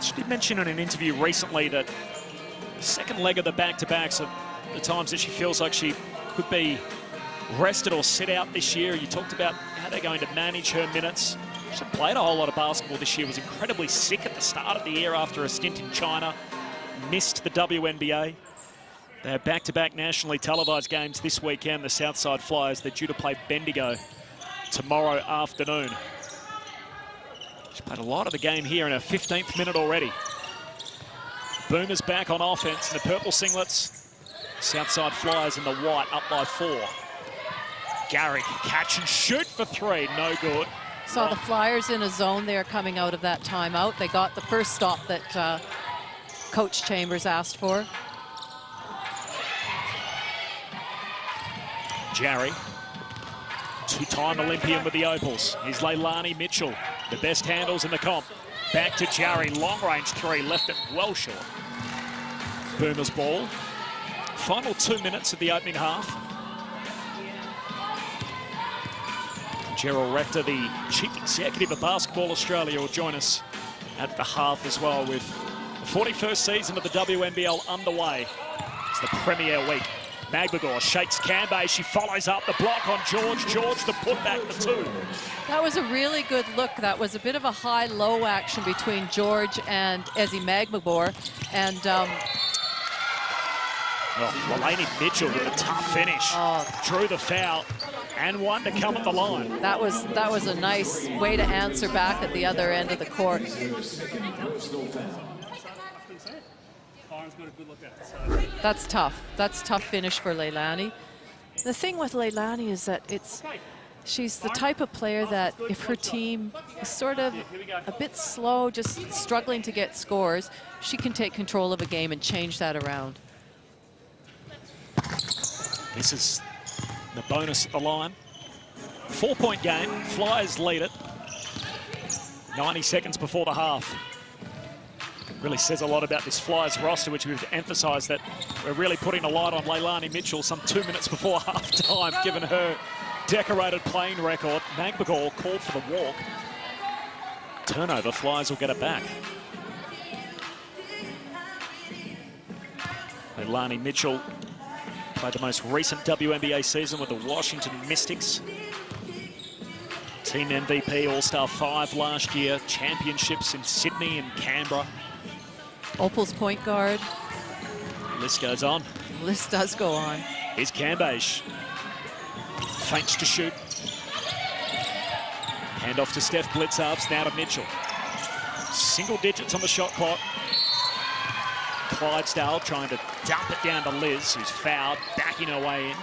H: She did mention in an interview recently that the second leg of the back-to-backs are the times that she feels like she could be rested or sit out this year. You talked about how they're going to manage her minutes. She played a whole lot of basketball this year, was incredibly sick at the start of the year after a stint in China, missed the WNBA. They have back-to-back nationally televised games this weekend. The Southside Flyers, they're due to play Bendigo tomorrow afternoon. She played a lot of the game here in her 15th minute already. Boomers back on offense in the purple singlets. Southside Flyers in the white, up by 4. Garrick, catch and shoot for 3, no good.
B: Saw the Flyers in a zone there coming out of that timeout. They got the first stop that Coach Chambers asked for.
H: Jarry, two-time Olympian with the Opals. Here's Leilani Mitchell, the best handles in the comp. Back to Jarry, long-range 3, left it well short. Boomers ball. Final 2 minutes of the opening half. Gerald Rector, the Chief Executive of Basketball Australia, will join us at the half as well with the 41st season of the WNBL underway. It's the premiere week. Magbagor shakes Cambay. She follows up the block on George. George the putback for 2.
B: That was a really good look. That was a bit of a high-low action between George and Ezzy Magbagor. And
H: Leilani Mitchell with a tough finish. Drew the foul and one to come at the line.
B: That was a nice way to answer back at the other end of the court. That's tough. That's tough finish for Leilani. The thing with Leilani is that she's the type of player that if her team is sort of a bit slow, just struggling to get scores, she can take control of a game and change that around.
H: This is the bonus at the line. 4-point game. Flyers lead it. 90 seconds before the half. Really says a lot about this Flyers roster, which we've emphasised that we're really putting a light on Leilani Mitchell some 2 minutes before half-time, given her decorated playing record. Magbagor called for the walk. Turnover, Flyers will get it back. Leilani Mitchell played the most recent WNBA season with the Washington Mystics. Team MVP, All-Star 5 last year, championships in Sydney and Canberra.
B: Opal's point guard.
H: List goes on.
B: List does go on.
H: Here's Cambage. Feints to shoot. Hand off to Steph Blitzarves, now to Mitchell. Single digits on the shot clock. Clydesdale trying to dump it down to Liz, who's fouled, backing her way in.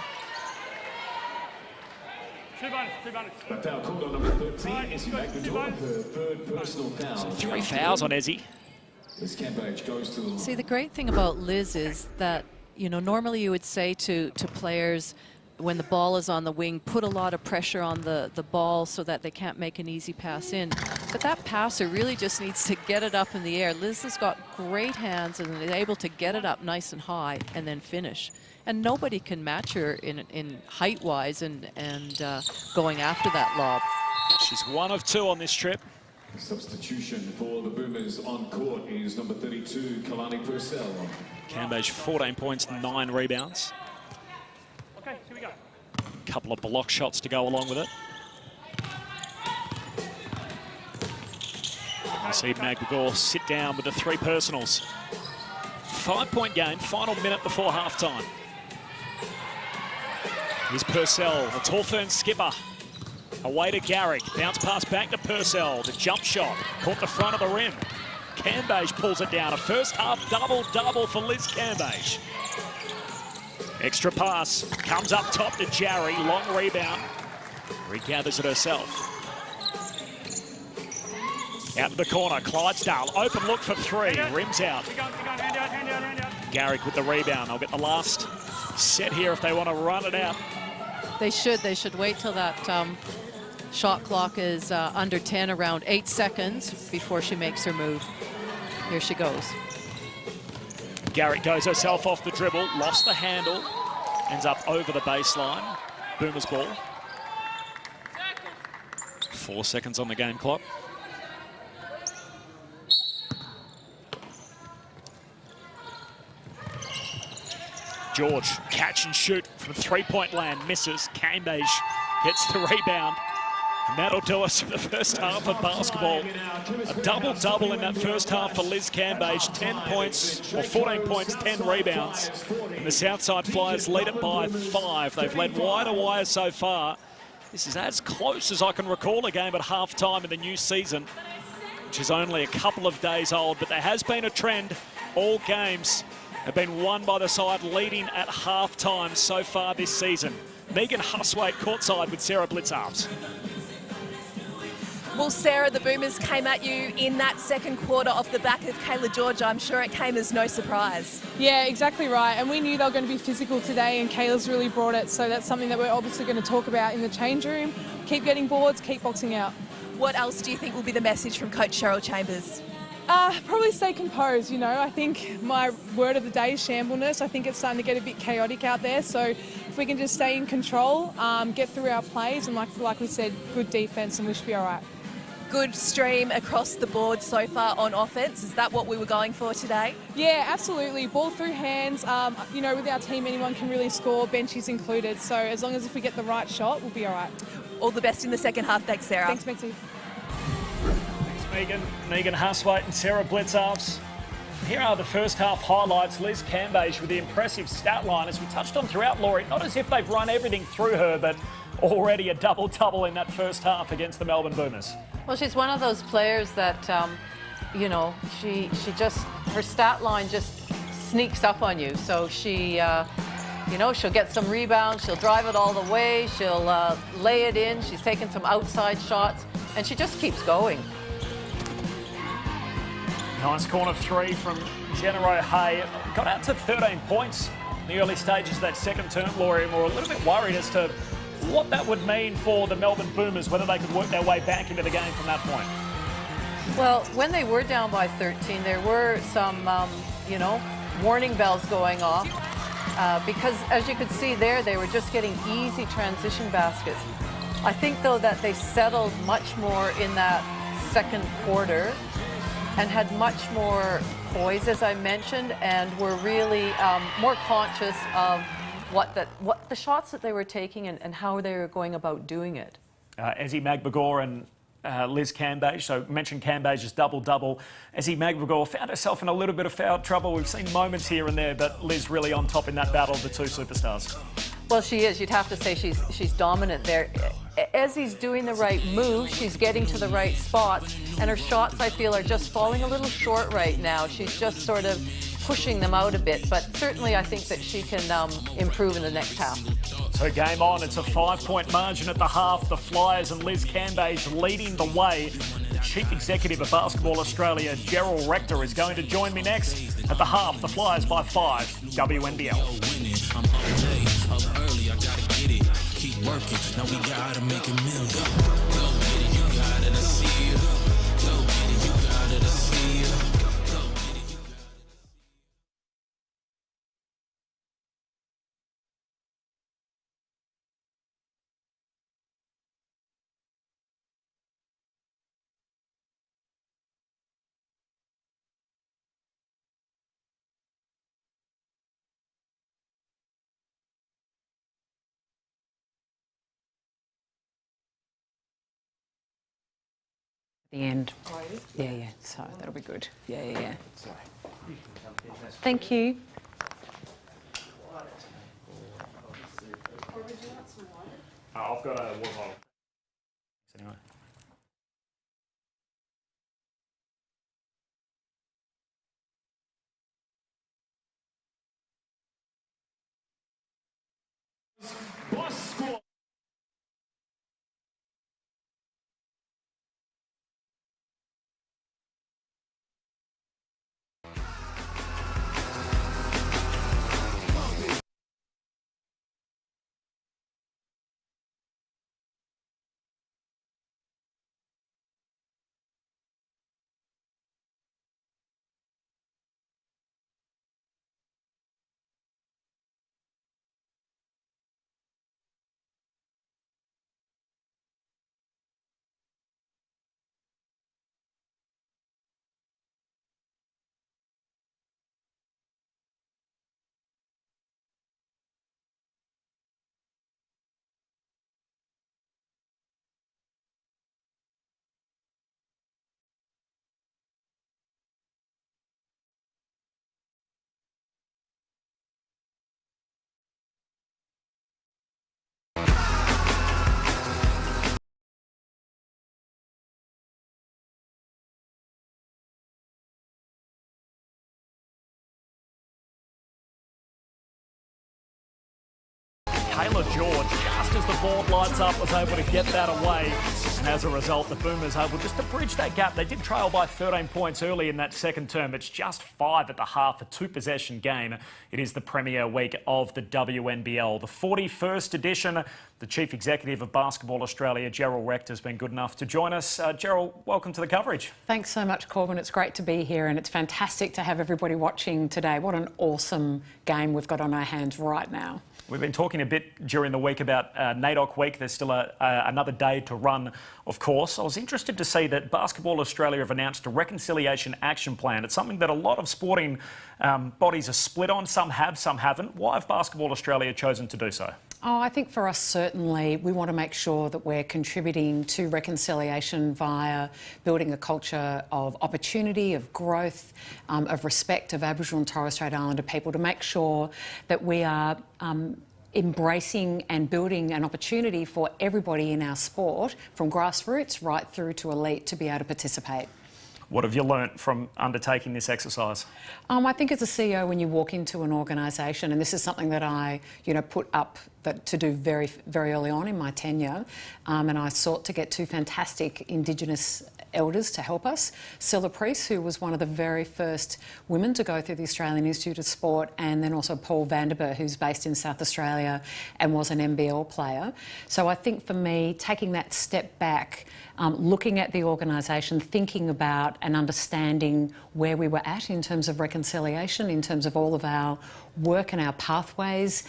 G: 2 bonus.
F: A foul called on number 13, Ezzy Magbagor, her 3rd personal foul.
H: So 3 fouls on Ezzy.
F: As Cambage goes to the line.
B: See, the great thing about Liz is that, you know, normally you would say to players, when the ball is on the wing, put a lot of pressure on the ball so that they can't make an easy pass in. But that passer really just needs to get it up in the air. Liz has got great hands and is able to get it up nice and high and then finish. And nobody can match her in height-wise and going after that lob.
H: She's 1 of 2 on this trip.
F: Substitution for the Boomers on court is number 32, Kalani Purcell.
H: Cambage 14 points, 9 rebounds.
G: Okay, here we go.
H: A couple of block shots to go along with it. I see McGregor sit down with the 3 personals. 5-point game, final minute before halftime. Here's Purcell, the Tallfern skipper. Away to Garrick, bounce pass back to Purcell. The jump shot, caught the front of the rim. Cambage pulls it down. A first half double-double for Liz Cambage. Extra pass, comes up top to Jarry, long rebound. Regathers it herself. Out to the corner, Clydesdale, open look for 3, rims out.
G: Hand out.
H: Garrick with the rebound. I'll get the last set here if they want to run it out.
B: They should wait till that shot clock is under 10, around 8 seconds before she makes her move. Here she goes.
H: Garrick goes herself off the dribble, lost the handle, ends up over the baseline. Boomers ball. 4 seconds on the game clock. George, catch and shoot from 3-point land, misses. Cambage gets the rebound. And that'll do us for the first half of basketball. A double-double in that first half for Liz Cambage. 10 points, or 14 points, 10 rebounds. And the Southside Flyers lead it by 5. They've led wire to wire so far. This is as close as I can recall a game at halftime in the new season, which is only a couple of days old. But there has been a trend. All games have been won by the side leading at halftime so far this season. Megan Huswaite courtside with Sarah Blitzarves.
C: Well, Sarah, the Boomers came at you in that second quarter off the back of Kayla George. I'm sure it came as no surprise.
D: Yeah, exactly right. And we knew they were going to be physical today, and Kayla's really brought it. So that's something that we're obviously going to talk about in the change room. Keep getting boards, keep boxing out.
C: What else do you think will be the message from Coach Cheryl Chambers?
D: Probably stay composed, you know. I think my word of the day is shambleness. I think it's starting to get a bit chaotic out there. So if we can just stay in control, get through our plays, and like we said, good defence, and we should be all right.
C: Good stream across the board so far on offence. Is that what we were going for today?
D: Yeah, absolutely. Ball through hands. You know, with our team, anyone can really score, benchies included. So as long as if we get the right shot, we'll be all right.
C: All the best in the second half. Thanks, Sarah.
D: Thanks, Betsy.
A: Megan Huswaite and Sarah Blitzarves. Here are the first half highlights. Liz Cambage with the impressive stat line, as we touched on throughout, Laurie. Not as if they've run everything through her, but already a double-double in that first half against the Melbourne Boomers.
B: Well, she's one of those players that, you know, she just, her stat line just sneaks up on you. So she, you know, she'll get some rebounds, she'll drive it all the way, she'll lay it in, she's taken some outside shots, and she just keeps going.
A: Nice corner 3 from Jenna O'Hay. Got out to 13 points in the early stages of that second term, Laurie, and we're a little bit worried as to what that would mean for the Melbourne Boomers, whether they could work their way back into the game from that point.
B: Well, when they were down by 13, there were some, you know, warning bells going off because, as you could see there, they were just getting easy transition baskets. I think, though, that they settled much more in that second quarter and had much more poise, as I mentioned, and were really more conscious of what the shots that they were taking and how they were going about doing it.
A: Ezzy Magbegor and Liz Cambage, so mentioned Cambage's double-double. Ezzy Magbegor found herself in a little bit of foul trouble. We've seen moments here and there, but Liz really on top in that battle of the two superstars.
B: Well, she is. You'd have to say she's dominant there. Ezzy's doing the right moves, she's getting to the right spots, and her shots, I feel, are just falling a little short right now. She's just sort of pushing them out a bit, but certainly I think that she can improve in the next half.
A: So game on, it's a 5-point margin at the half. The Flyers and Liz Cambage leading the way. The Chief Executive of Basketball Australia, Gerald Rector, is going to join me next. At the half, the Flyers by 5, WNBL.
K: Up early, I gotta get it. Keep working, now we gotta make a million. Go get it, you got it, I see you. Go get it, you got it, I see you. Go get it, you got it.
L: The end. Yeah. So that'll be good. Yeah. Thank you.
A: I've got a water bottle. Anyway. Boss score. Kayla George, just as the board lights up, was able to get that away. And as a result, the Boomers able just to bridge that gap. They did trail by 13 points early in that second term. It's just 5 at the half, a 2-possession game. It is the premier week of the WNBL. The 41st edition. The Chief Executive of Basketball Australia, Gerald Recht, has been good enough to join us. Gerald, welcome to the coverage.
L: Thanks so much, Corbin. It's great to be here and it's fantastic to have everybody watching today. What an awesome game we've got on our hands right now.
A: We've been talking a bit during the week about NAIDOC week. There's still another day to run, of course. I was interested to see that Basketball Australia have announced a reconciliation action plan. It's something that a lot of sporting bodies are split on. Some have, some haven't. Why have Basketball Australia chosen to do so?
L: Oh, I think for us, certainly, we want to make sure that we're contributing to reconciliation via building a culture of opportunity, of growth, of respect of Aboriginal and Torres Strait Islander people, to make sure that we are embracing and building an opportunity for everybody in our sport, from grassroots right through to elite, to be able to participate.
A: What have you learnt from undertaking this exercise?
L: I think as a CEO, when you walk into an organisation, and this is something that I, put up to do very, very early on in my tenure, and I sought to get 2 fantastic Indigenous elders to help us. Cilla Priest, who was one of the very first women to go through the Australian Institute of Sport, and then also Paul Vanderburg, who's based in South Australia and was an NBL player. So I think for me, taking that step back, looking at the organisation, thinking about and understanding where we were at in terms of reconciliation, in terms of all of our work and our pathways,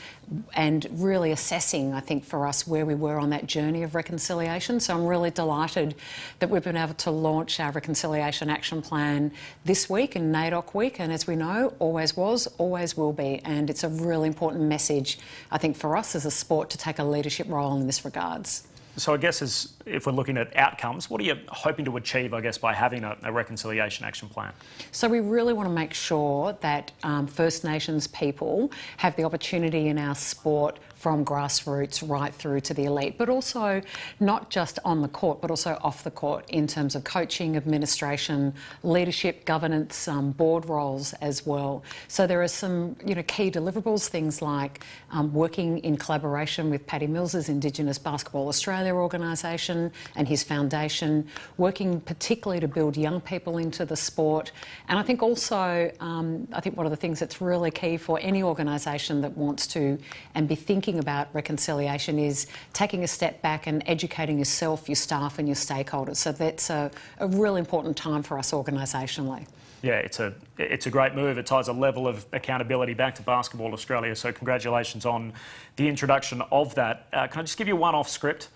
L: and really assessing, I think, for us where we were on that journey of reconciliation. So I'm really delighted that we've been able to launch our Reconciliation Action Plan this week in NAIDOC week, and as we know, always was, always will be, and it's a really important message, I think, for us as a sport to take a leadership role in this regards.
A: So I guess if we're looking at outcomes, what are you hoping to achieve, I guess, by having a reconciliation action plan?
L: So we really want to make sure that First Nations people have the opportunity in our sport from grassroots right through to the elite, but also not just on the court, but also off the court in terms of coaching, administration, leadership, governance, board roles as well. So there are some key deliverables, things like working in collaboration with Paddy Mills's Indigenous Basketball Australia Australia organisation and his foundation, working particularly to build young people into the sport. And I think also, I think one of the things that's really key for any organisation that wants to and be thinking about reconciliation is taking a step back and educating yourself, your staff and your stakeholders. So that's a really important time for us organisationally.
A: Yeah, it's a great move. It ties a level of accountability back to Basketball Australia, so congratulations on the introduction of that. Can I just give you one off script?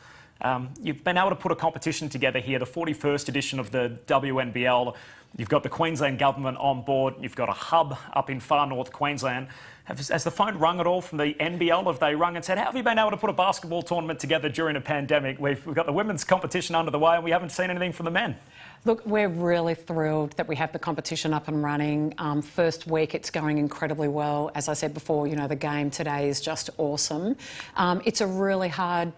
A: You've been able to put a competition together here, the 41st edition of the WNBL. You've got the Queensland government on board. You've got a hub up in far north Queensland. Has the phone rung at all from the NBL? Have they rung and said, how have you been able to put a basketball tournament together during a pandemic? We've got the women's competition under the way and we haven't seen anything from the men.
L: Look, we're really thrilled that we have the competition up and running. First week, it's going incredibly well. As I said before, you know, the game today is just awesome. It's a really hard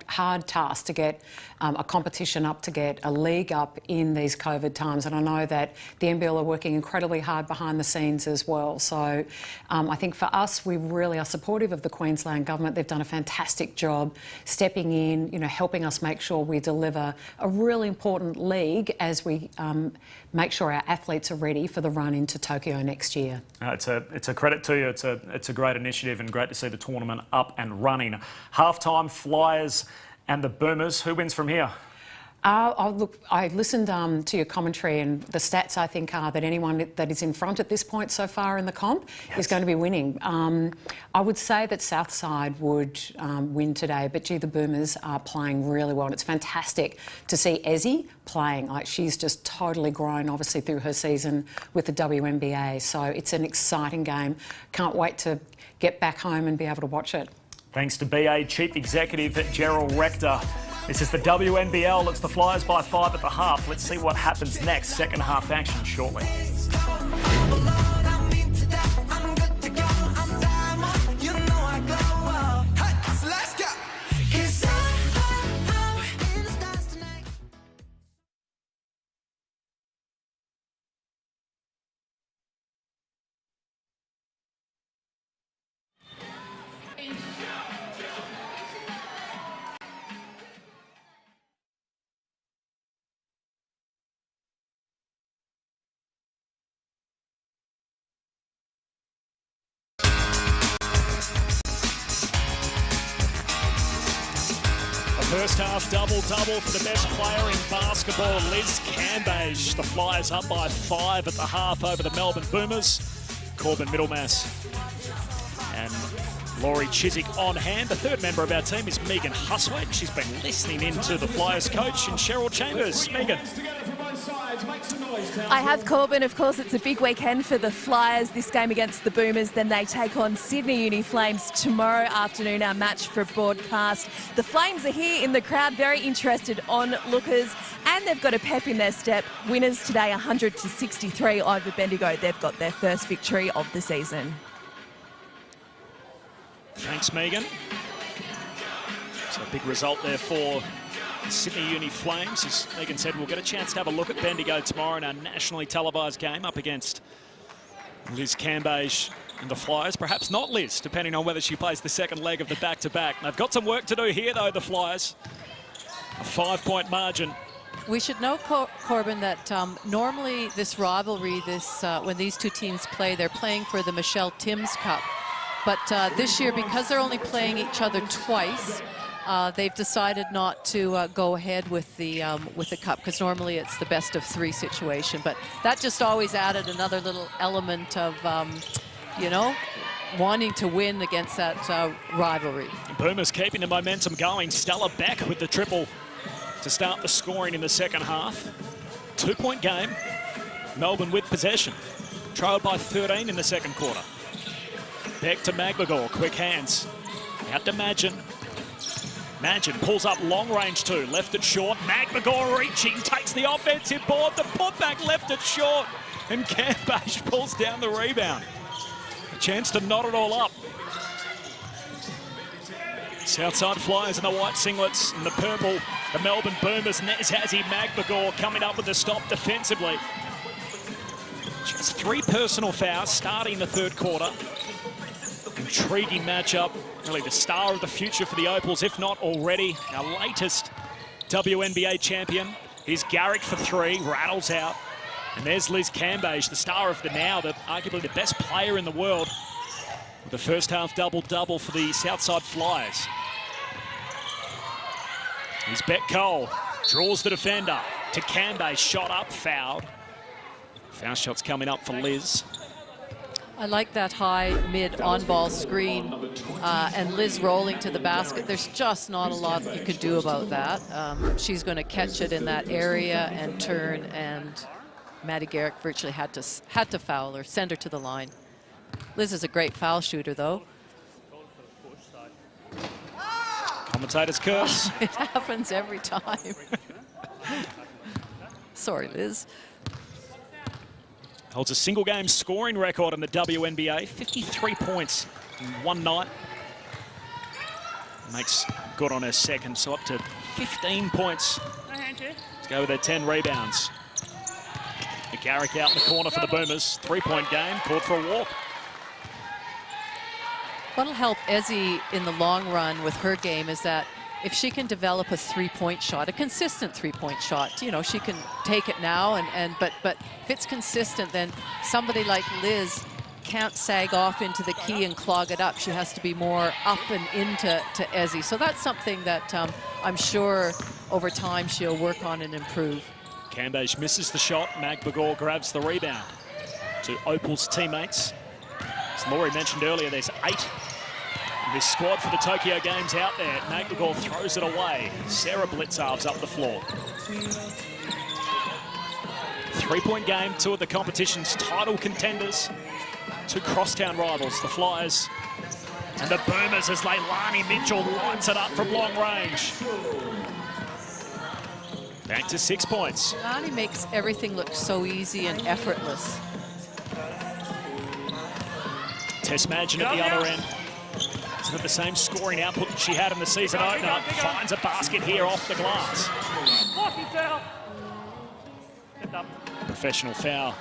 L: task to get a competition up, to get a league up in these COVID times. And I know that the NBL are working incredibly hard behind the scenes as well. So I think for us, we really are supportive of the Queensland government. They've done a fantastic job stepping in, you know, helping us make sure we deliver a really important league as we make sure our athletes are ready for the run into Tokyo next year.
A: It's a credit to you. It's a great initiative and great to see the tournament up and running. Halftime, Flyers and the Boomers. Who wins from here?
L: Look, I listened to your commentary, and the stats I think are that anyone that is in front at this point so far in the comp is going to be winning. I would say that Southside would win today, but gee, the Boomers are playing really well, and it's fantastic to see Ezzy playing. Like, she's just totally grown, obviously, through her season with the WNBA. So it's an exciting game. Can't wait to get back home and be able to watch it.
A: Thanks to BA Chief Executive Gerald Rector. This is the WNBL. It's the Flyers by 5 at the half. Let's see what happens next. Second half action shortly.
H: First half double-double for the best player in basketball, Liz Cambage. The Flyers up by 5 at the half over the Melbourne Boomers. Corbin Middlemass and Laurie Chiswick on hand. The third member of our team is Megan Huswaite. She's been listening in to the Flyers coach and Cheryl Chambers. Megan.
C: I have, Corbin. Of course, it's a big weekend for the Flyers. This game against the Boomers. Then they take on Sydney Uni Flames tomorrow afternoon, our match for broadcast. The Flames are here in the crowd, very interested onlookers, and they've got a pep in their step. Winners today, 100-63 over Bendigo. They've got their first victory of the season.
H: Thanks, Megan. So a big result there for Sydney Uni Flames. As Megan said, we'll get a chance to have a look at Bendigo tomorrow in our nationally televised game up against Liz Cambage and the Flyers. Perhaps not Liz, depending on whether she plays the second leg of the back-to-back. They've got some work to do here, though, the Flyers. A 5-point margin.
B: We should note, Corbin, that normally this rivalry, when these two teams play, they're playing for the Michelle Timms Cup. But this year, because they're only playing each other twice, they've decided not to go ahead with the cup, because normally it's the best of 3 situation. But that just always added another little element of, you know, wanting to win against that rivalry.
H: Boomers keeping the momentum going. Stella Beck with the triple to start the scoring in the second half. 2-point game. Melbourne with possession. Trailed by 13 in the second quarter. Beck to Magbagor, quick hands. Out to Magin. Magin pulls up long range 2, left it short. Magbagor reaching, takes the offensive board. The putback left it short. And Cambage pulls down the rebound. A chance to knot it all up. Southside Flyers in the white singlets, in the purple, the Melbourne Boomers. Nezhazi Magbagor coming up with the stop defensively. Just 3 personal fouls starting the third quarter. Intriguing matchup. Really the star of the future for the Opals, if not already. Our latest WNBA champion. Here's Garrick for three, rattles out. And there's Liz Cambage, the star of the now, arguably the best player in the world. With the first half double-double for the Southside Flyers. Here's Bet Cole, draws the defender to Cambage, shot up, fouled. Foul shots coming up for Liz.
B: I like that high mid on-ball screen and Liz rolling to the basket. There's just not a lot you could do about that. She's going to catch it in that area and turn, and Maddie Garrick virtually had to foul her, send her to the line. Liz is a great foul shooter, though.
H: Commentators curse.
B: It happens every time. Sorry, Liz.
H: Holds a single game scoring record in the WNBA, 53 points in one night. Makes good on her second, so up to 15 points. Let's go with her 10 rebounds. Garrick out in the corner for the Boomers. Three-point game, called for a walk.
B: What'll help Ezzy in the long run with her game is that if she can develop a three-point shot, a consistent three-point shot, you know, she can take it now, but if it's consistent, then somebody like Liz can't sag off into the key and clog it up. She has to be more up and into Ezzy. So that's something that I'm sure over time she'll work on and improve.
H: Cambage misses the shot. Magbagor grabs the rebound to Opal's teammates. As Laurie mentioned earlier, there's 8 in this squad for the Tokyo Games out there. Magbagor throws it away. Sarah Blitzarves up the floor. Three-point game, 2 of the competition's title contenders. 2 crosstown rivals, the Flyers and the Boomers, as Leilani Mitchell lights it up from long range. Back to 6 points.
B: Leilani makes everything look so easy and effortless.
H: Tess Madgen at the other end. It's not the same scoring output that she had in the season opener. Finds a basket here off the glass. Professional foul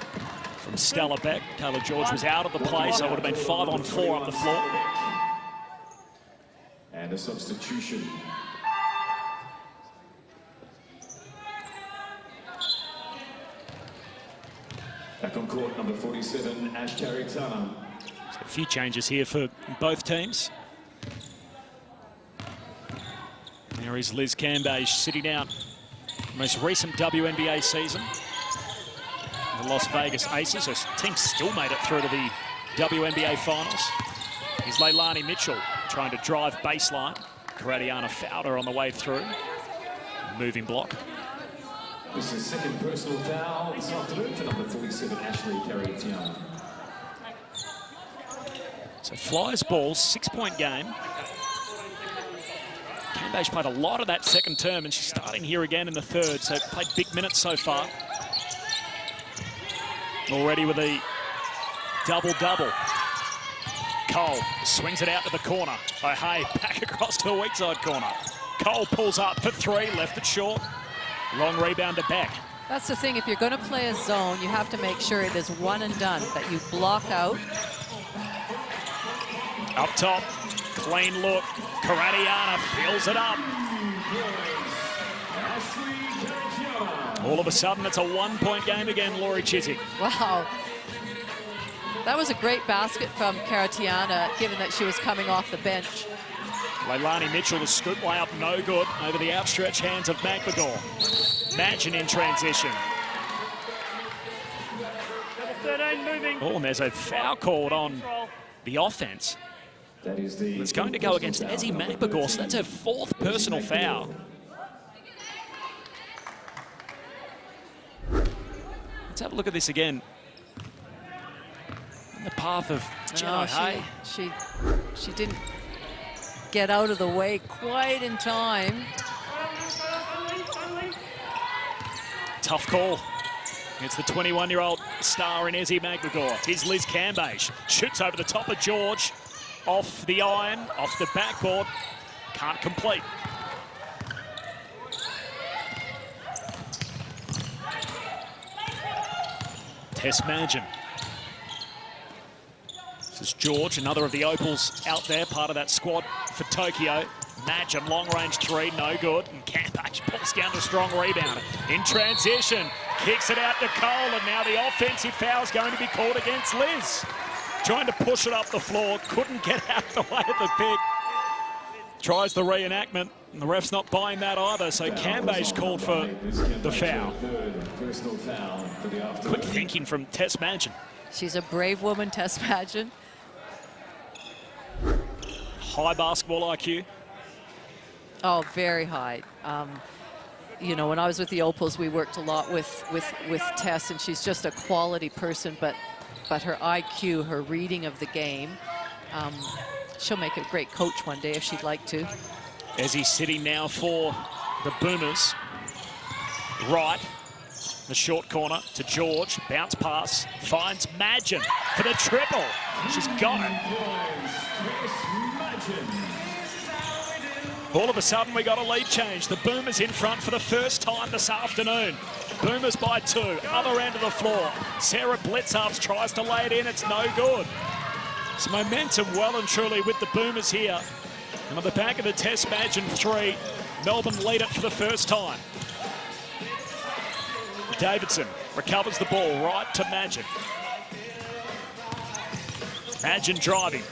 H: from Stella Beck. Kayla George was out of the play, so it would have been 5 on 4 up the floor.
F: And a substitution. Back on court, number 47, Ash Karitana.
H: A few changes here for both teams. There is Liz Cambage sitting out the most recent WNBA season. The Las Vegas Aces. Her team still made it through to the WNBA Finals. Here's Leilani Mitchell trying to drive baseline. Karadiana fouled her on the way through. Moving block.
F: This is second personal foul this afternoon for number 47, Ashley Karitana.
H: So Flyers ball, 6-point game. Cambage played a lot of that second term, and she's starting here again in the third, so played big minutes so far. Already with a double-double. Cole swings it out to the corner. O'Hay back across to the weak side corner. Cole pulls up for 3, left it short. Long rebound to Beck.
B: That's the thing, if you're going to play a zone, you have to make sure it is one and done, that you block out.
H: Up top, clean look. Karadiana fills it up. All of a sudden, it's a 1-point game again, Laurie Chittick.
B: Wow. That was a great basket from Karatiana, given that she was coming off the bench.
H: Leilani Mitchell, the scoop layup, no good, over the outstretched hands of Magbagor. Madgen in transition. Oh, and there's a foul called on the offense. It's going to go against Ezzy Magbagor, so that's her 4th personal foul. Let's have a look at this again. In the path of Jen O'Hay.
B: She didn't get out of the way quite in time.
H: Tough call. It's the 21-year-old star in Ezzy Magbagor. Here's Liz Cambage. Shoots over the top of George. Off the iron, off the backboard. Can't complete. Tess Madgen. This This is George, another of the Opals out there, part of that squad for Tokyo. Madgen, long-range three, no good. And Campage pulls down the strong rebound. In transition, kicks it out to Cole, and now the offensive foul is going to be called against Liz. Trying to push it up the floor, couldn't get out the way of the pick. Tries the reenactment, and the ref's not buying that either, so Campage called for the foul. Quick thinking from Tess Madgen.
B: She's a brave woman, Tess Madgen.
H: High basketball IQ.
B: Oh, very high. You know, when I was with the Opals, we worked a lot with Tess, and she's just a quality person, but her IQ, her reading of the game, she'll make a great coach one day if she'd like to.
H: As he's sitting now for the Boomers. Right, the short corner to George, bounce pass, finds Madgen for the triple. She's got it. All of a sudden, we got a lead change. The Boomers in front for the first time this afternoon. Boomers by 2, other end of the floor. Sarah Blitzarves tries to lay it in, it's no good. So momentum well and truly with the Boomers here. And on the back of the Tess Madgen 3, Melbourne lead it for the first time. Davidson recovers the ball right to Madgen. Madgen driving.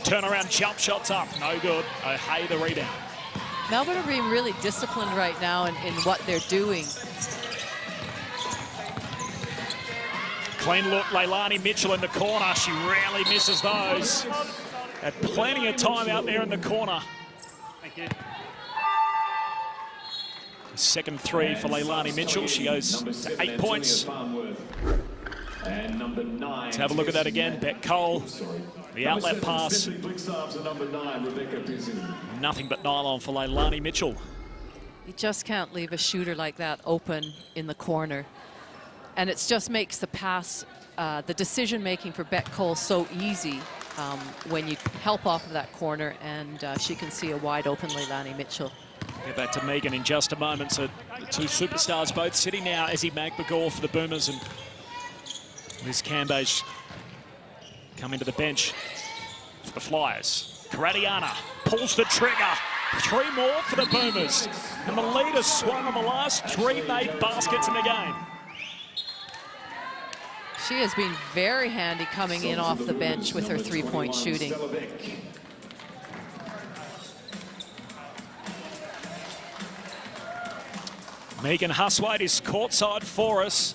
H: Turnaround jump shots up, no good. O'Hay the rebound.
B: Melbourne are being really disciplined right now in what they're doing.
H: Clean look, Leilani Mitchell in the corner. She rarely misses those. Had plenty of time out there in the corner.
G: Thank you.
H: Second three for Leilani Mitchell. She goes to 8 points.
F: And number 9.
H: Let's have a look at that again. Beck Cole, the outlet pass. Nothing but nylon for Leilani Mitchell.
B: You just can't leave a shooter like that open in the corner. And it just makes the pass, the decision-making for Beck Cole so easy when you help off of that corner and she can see a wide-open Leilani Mitchell.
H: Get back to Megan in just a moment. So the two superstars both sitting now. Ezzy Magbagor for the Boomers and Liz Cambage coming to the bench for the Flyers. Karadiana pulls the trigger. 3 more for the Boomers. And the lead has swung on the last 3 made baskets in the game.
B: She has been very handy coming in off the bench with her 3-point shooting.
H: Megan Huswaite is courtside for us.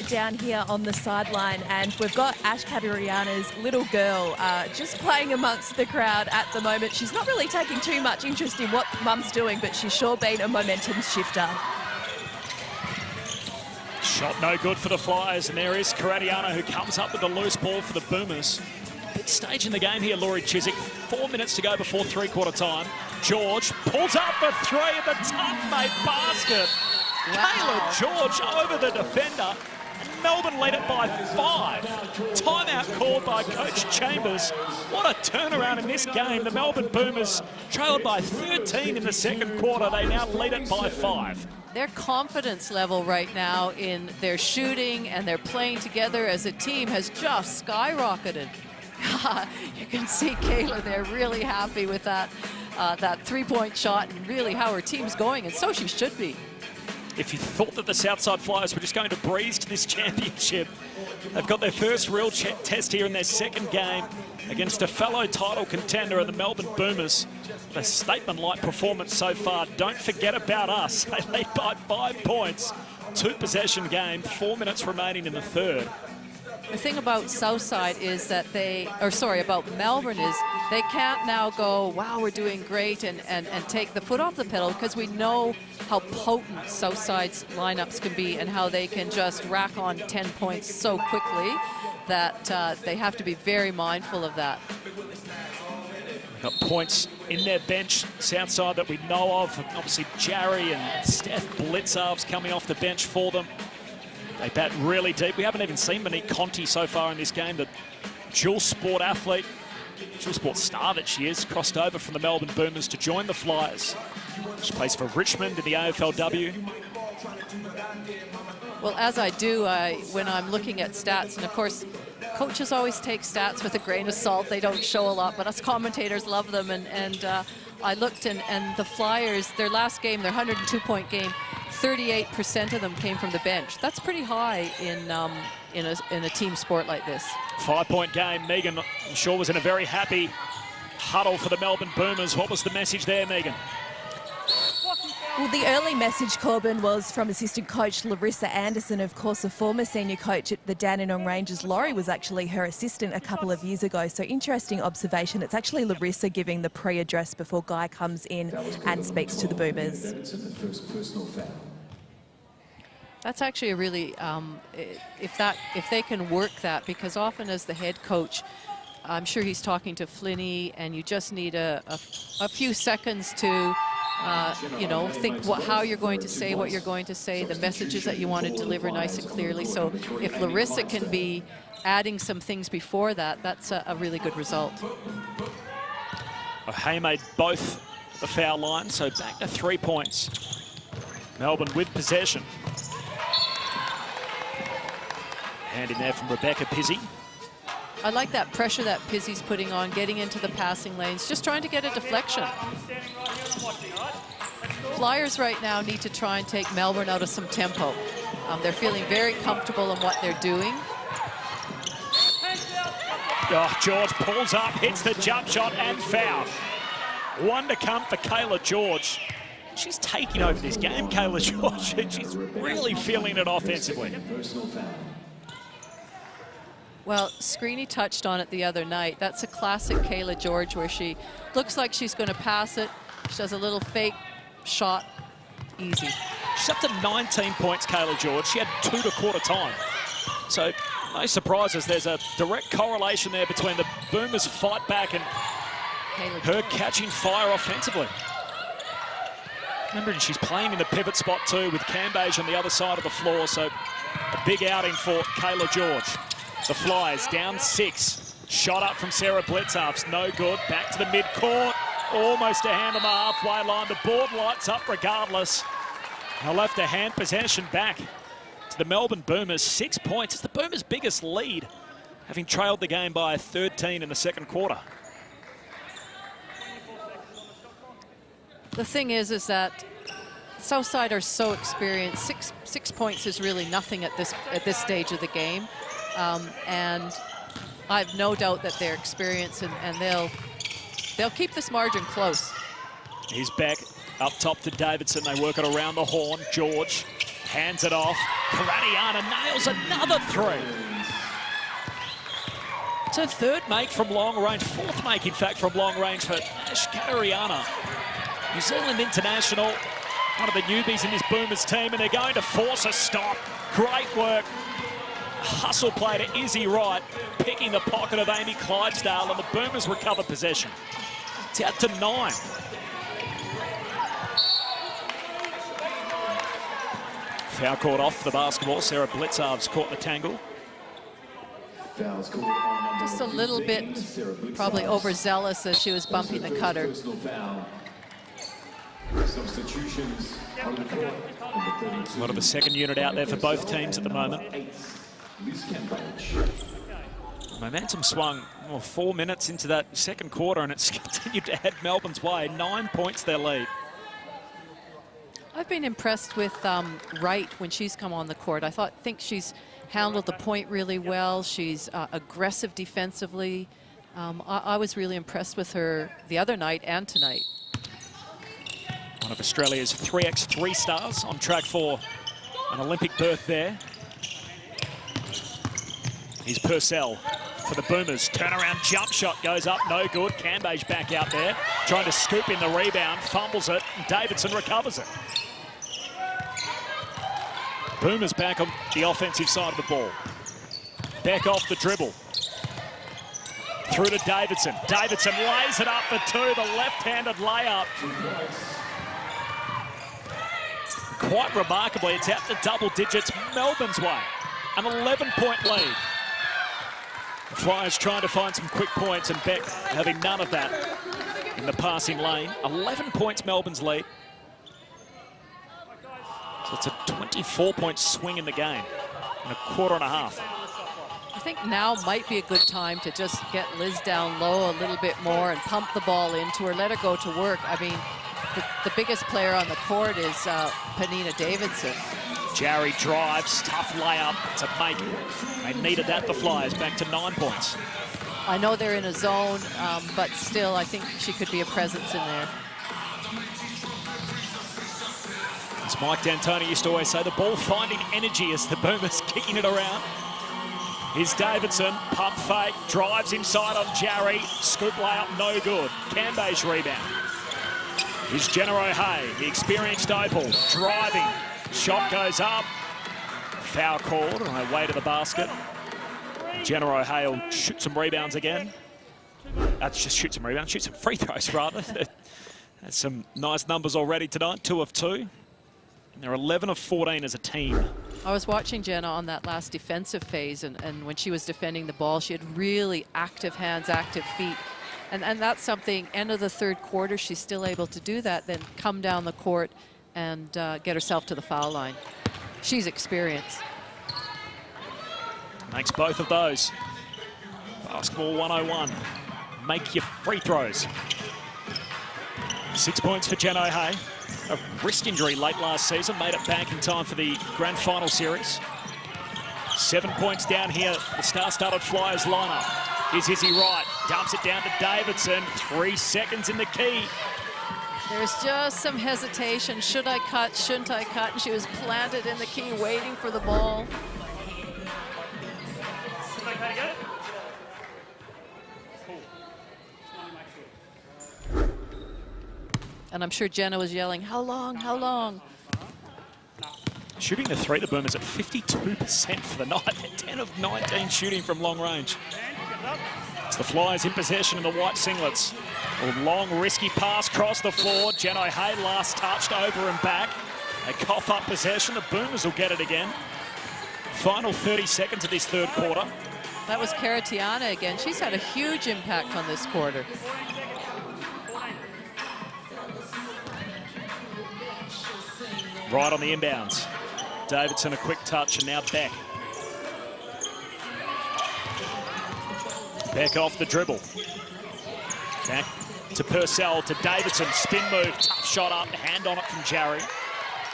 C: Down here on the sideline, and we've got Ash Kabiriana's little girl just playing amongst the crowd at the moment. She's not really taking too much interest in what Mum's doing, but she's sure been a momentum shifter.
H: Shot no good for the Flyers, and there is Karadiana who comes up with the loose ball for the Boomers. Big stage in the game here, Laurie Chiswick. 4 minutes to go before three-quarter time. George pulls up for 3 at the tough made basket. Wow. Kayla George over the defender. And Melbourne lead it by 5. Timeout called by Coach Chambers. What a turnaround in this game. The Melbourne Boomers trailed by 13 in the second quarter. They now lead it by 5.
B: Their confidence level right now in their shooting and their playing together as a team has just skyrocketed. You can see Kayla there really happy with that 3-point shot and really how her team's going, and so she should be.
H: If you thought that the Southside Flyers were just going to breeze to this championship, they've got their first real test here in their second game against a fellow title contender in the Melbourne Boomers. A statement-like performance so far. Don't forget about us. They lead by 5 points. 2-possession game, 4 minutes remaining in the third.
B: The thing about Southside is that about Melbourne is they can't now go, wow, we're doing great and take the foot off the pedal, because we know how potent Southside's lineups can be and how they can just rack on 10 points so quickly that they have to be very mindful of that.
H: Got points in their bench, Southside, that we know of. Obviously, Jarry and Steph Blitzarves coming off the bench for them. They bat really deep. We haven't even seen Monique Conti so far in this game. The dual sport athlete, dual sport star that she is, crossed over from the Melbourne Boomers to join the Flyers. She plays for Richmond in the AFLW.
B: Well, as I do when I'm looking at stats, and of course, coaches always take stats with a grain of salt. They don't show a lot, but us commentators love them. And I looked, and the Flyers, their last game, their 102-point game, 38% of them came from the bench. That's pretty high in a team sport like this.
H: 5-point game. Megan, I'm sure, was in a very happy huddle for the Melbourne Boomers. What was the message there, Megan?
C: Well, the early message, Corbin, was from assistant coach Larissa Anderson, of course, a former senior coach at the Dandenong Rangers. Laurie was actually her assistant a couple of years ago. So interesting observation. It's actually Larissa giving the pre-address before Guy comes in and speaks to the Boomers.
B: That's actually a really, if they can work that, because often as the head coach, I'm sure he's talking to Flinney, and you just need a few seconds to, you know, think how you're going to say what you're going to say, the messages that you want to deliver nice and clearly. So if Larissa can be adding some things before that, that's a really good result.
H: Hay made both the foul line, so back to 3 points. Melbourne with possession. Hand in there from Rebecca Pizzi.
B: I like that pressure that Pizzi's putting on, getting into the passing lanes, just trying to get a deflection. Flyers right now need to try and take Melbourne out of some tempo. They're feeling very comfortable in what they're doing.
H: Oh, George pulls up, hits the jump shot and foul. One to come for Kayla George. She's taking over this game, Kayla George. She's really feeling it offensively.
B: Well, Screeney touched on it the other night. That's a classic Kayla George, where she looks like she's going to pass it. She does a little fake shot, easy.
H: She's up to 19 points, Kayla George. She had 2 to quarter time. So no surprises. There's a direct correlation there between the Boomers' fight back and her catching fire offensively. Remembering she's playing in the pivot spot too, with Cambage on the other side of the floor. So a big outing for Kayla George. The Flyers down 6. Shot up from Sarah Blitzarf's no good. Back to the midcourt. Almost a hand on the halfway line. The board lights up regardless. They'll have to hand possession back to the Melbourne Boomers. 6 points. It's the Boomers' biggest lead, having trailed the game by 13 in the second quarter.
B: The thing is that Southside are so experienced. Six points is really nothing at this stage of the game. And I have no doubt that they're experienced, and they'll keep this margin close.
H: He's back up top to Davidson. They work it around the horn. George hands it off. Karadiana nails another 3. It's her 3rd make from long range, 4th make, in fact, from long range for Ash Karadiana. New Zealand international, one of the newbies in this Boomers team, and they're going to force a stop. Great work. Hustle play to Izzy Wright, picking the pocket of Amy Clydesdale, and the Boomers recover possession. It's out to 9. Foul caught off the basketball. Sarah Blitzarf's caught in the tangle.
B: Just a little bit probably overzealous as she was bumping the cutter.
F: Substitutions on the court.
H: A lot of a second unit out there for both teams at the moment. Momentum swung 4 minutes into that second quarter, and it's continued to head Melbourne's way. 9 points their lead.
B: I've been impressed with Wright when she's come on the court. I think she's handled the point really well. She's aggressive defensively. I was really impressed with her the other night and tonight.
H: One of Australia's 3x3 stars on track for an Olympic berth there. Here's Purcell for the Boomers. Turnaround jump shot goes up, no good. Cambage back out there, trying to scoop in the rebound, fumbles it, and Davidson recovers it. Boomers back on the offensive side of the ball. Back off the dribble. Through to Davidson. Davidson lays it up for 2, the left-handed layup. Quite remarkably, it's out to double digits Melbourne's way. An 11-point lead. The Flyers trying to find some quick points, and Beck having none of that in the passing lane. 11 points Melbourne's lead. So it's a 24-point swing in the game in a quarter and a half.
B: I think now might be a good time to just get Liz down low a little bit more and pump the ball into her, let her go to work. I mean, the biggest player on the court is Penina Davidson.
H: Jarry drives, tough layup to make it. They needed that, the Flyers, back to 9 points.
B: I know they're in a zone, but still, I think she could be a presence in there.
H: As Mike D'Antoni used to always say, the ball finding energy as the Boomers kicking it around. Here's Davidson, pump fake, drives inside on Jarry, scoop layup, no good. Cambage rebound. Here's Jenna O'Hay, the experienced opal, driving. Shot goes up. Foul called on her way to the basket. Jenna O'Hay will shoot some rebounds again. That's just shoot some rebounds, shoot some free throws rather. That's some nice numbers already tonight, 2 of 2. And they're 11 of 14 as a team.
B: I was watching Jenna on that last defensive phase, and when she was defending the ball, she had really active hands, active feet. And that's something, end of the third quarter, she's still able to do that, then come down the court and get herself to the foul line. She's experienced.
H: Makes both of those. Basketball 101. Make your free throws. 6 points for Jen O'Hay. A wrist injury late last season, made it back in time for the grand final series. 7 points down here, the star-studded Flyers lineup. Here's Izzy Wright, dumps it down to Davidson. 3 seconds in the key.
B: There's just some hesitation. Should I cut? Shouldn't I cut? And she was planted in the key, waiting for the ball. And I'm sure Jenna was yelling, how long, how long?
H: Shooting the three, the Boomers at 52% for the night. They're 10 of 19 shooting from long range. It's the Flyers in possession in the white singlets. A long, risky pass across the floor. Jen O'Hay last touched over and back. They cough up possession. The Boomers will get it again. Final 30 seconds of this third quarter.
B: That was Karatiana again. She's had a huge impact on this quarter.
H: Right on the inbounds. Davidson a quick touch, and now Beck. Beck off the dribble. Back to Purcell, to Davidson. Spin move, tough shot up, hand on it from Jarry.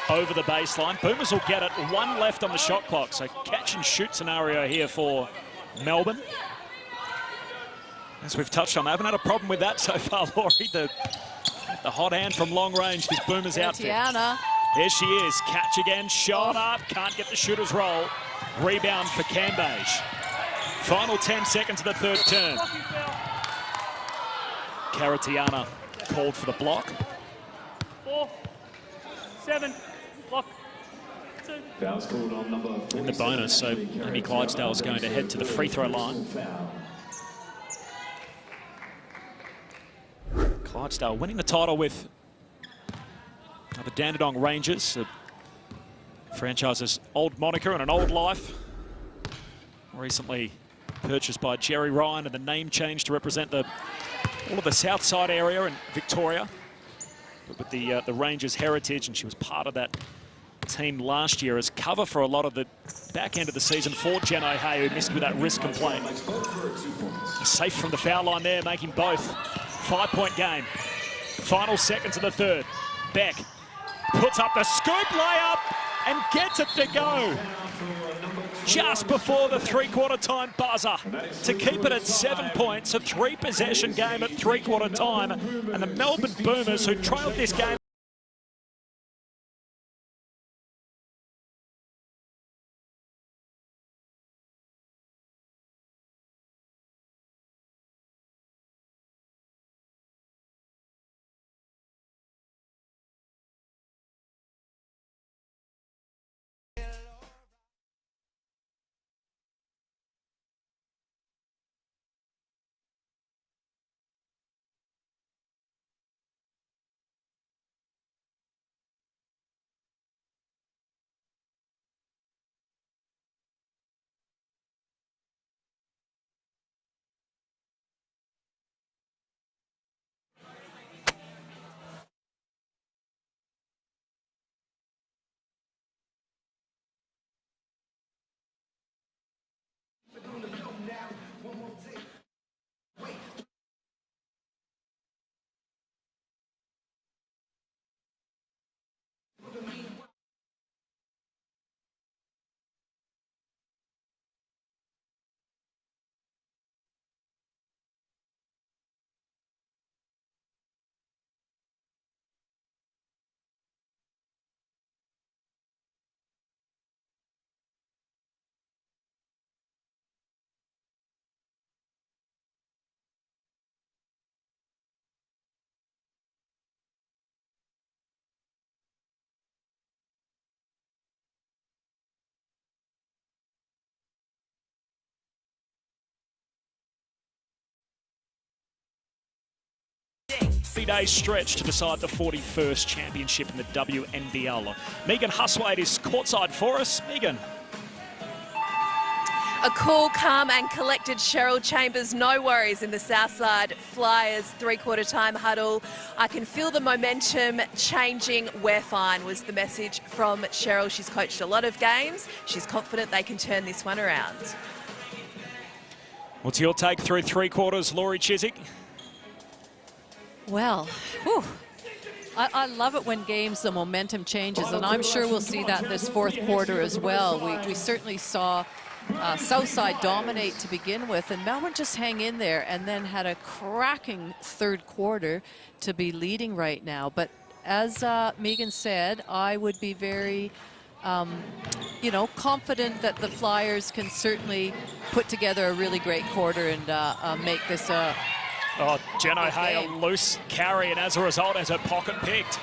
H: Over the baseline. Boomers will get it. 1 left on the shot clock. So catch and shoot scenario here for Melbourne. As we've touched on, they haven't had a problem with that so far, Laurie. The hot hand from long range, this Boomers outfit. There she is, catch again, shot up, can't get the shooter's roll. Rebound for Cambage. Final 10 seconds of the third term. Karatiana called for the block.
G: 4, 7, block. 2.
F: Fouls called on number 47.
H: In the bonus, so Amy Clydesdale is going to head to the free throw line. Clydesdale winning the title with the Dandenong Rangers, a franchise's old moniker and an old life. Recently purchased by Jerry Ryan, and the name change to represent all of the Southside area in Victoria, but with the Rangers heritage, and she was part of that team last year as cover for a lot of the back end of the season for Jen O'Hay, who missed with that wrist complaint. Safe from the foul line there, making both. 5-point game. Final seconds of the third. Beck puts up the scoop layup and gets it to go just before the three-quarter time buzzer to keep it at 7 points. A 3-possession game at three-quarter time, and the Melbourne Boomers, who trailed this game 50-day stretch to decide the 41st championship in the WNBL. Megan Huswaite is courtside for us. Megan.
C: A cool, calm and collected Cheryl Chambers. No worries in the Southside Flyers three-quarter time huddle. I can feel the momentum changing. We're fine was the message from Cheryl. She's coached a lot of games. She's confident they can turn this one around.
H: What's your take through three quarters, Laurie Chiswick?
B: Well, whew. I love it when games, the momentum changes, and I'm sure we'll see that this fourth quarter as well. We certainly saw Southside dominate to begin with, and Melbourne just hang in there and then had a cracking third quarter to be leading right now. But as Megan said, I would be very you know, confident that the Flyers can certainly put together a really great quarter and make this a
H: Jen O'Hay, a loose carry, and as a result has her pocket picked.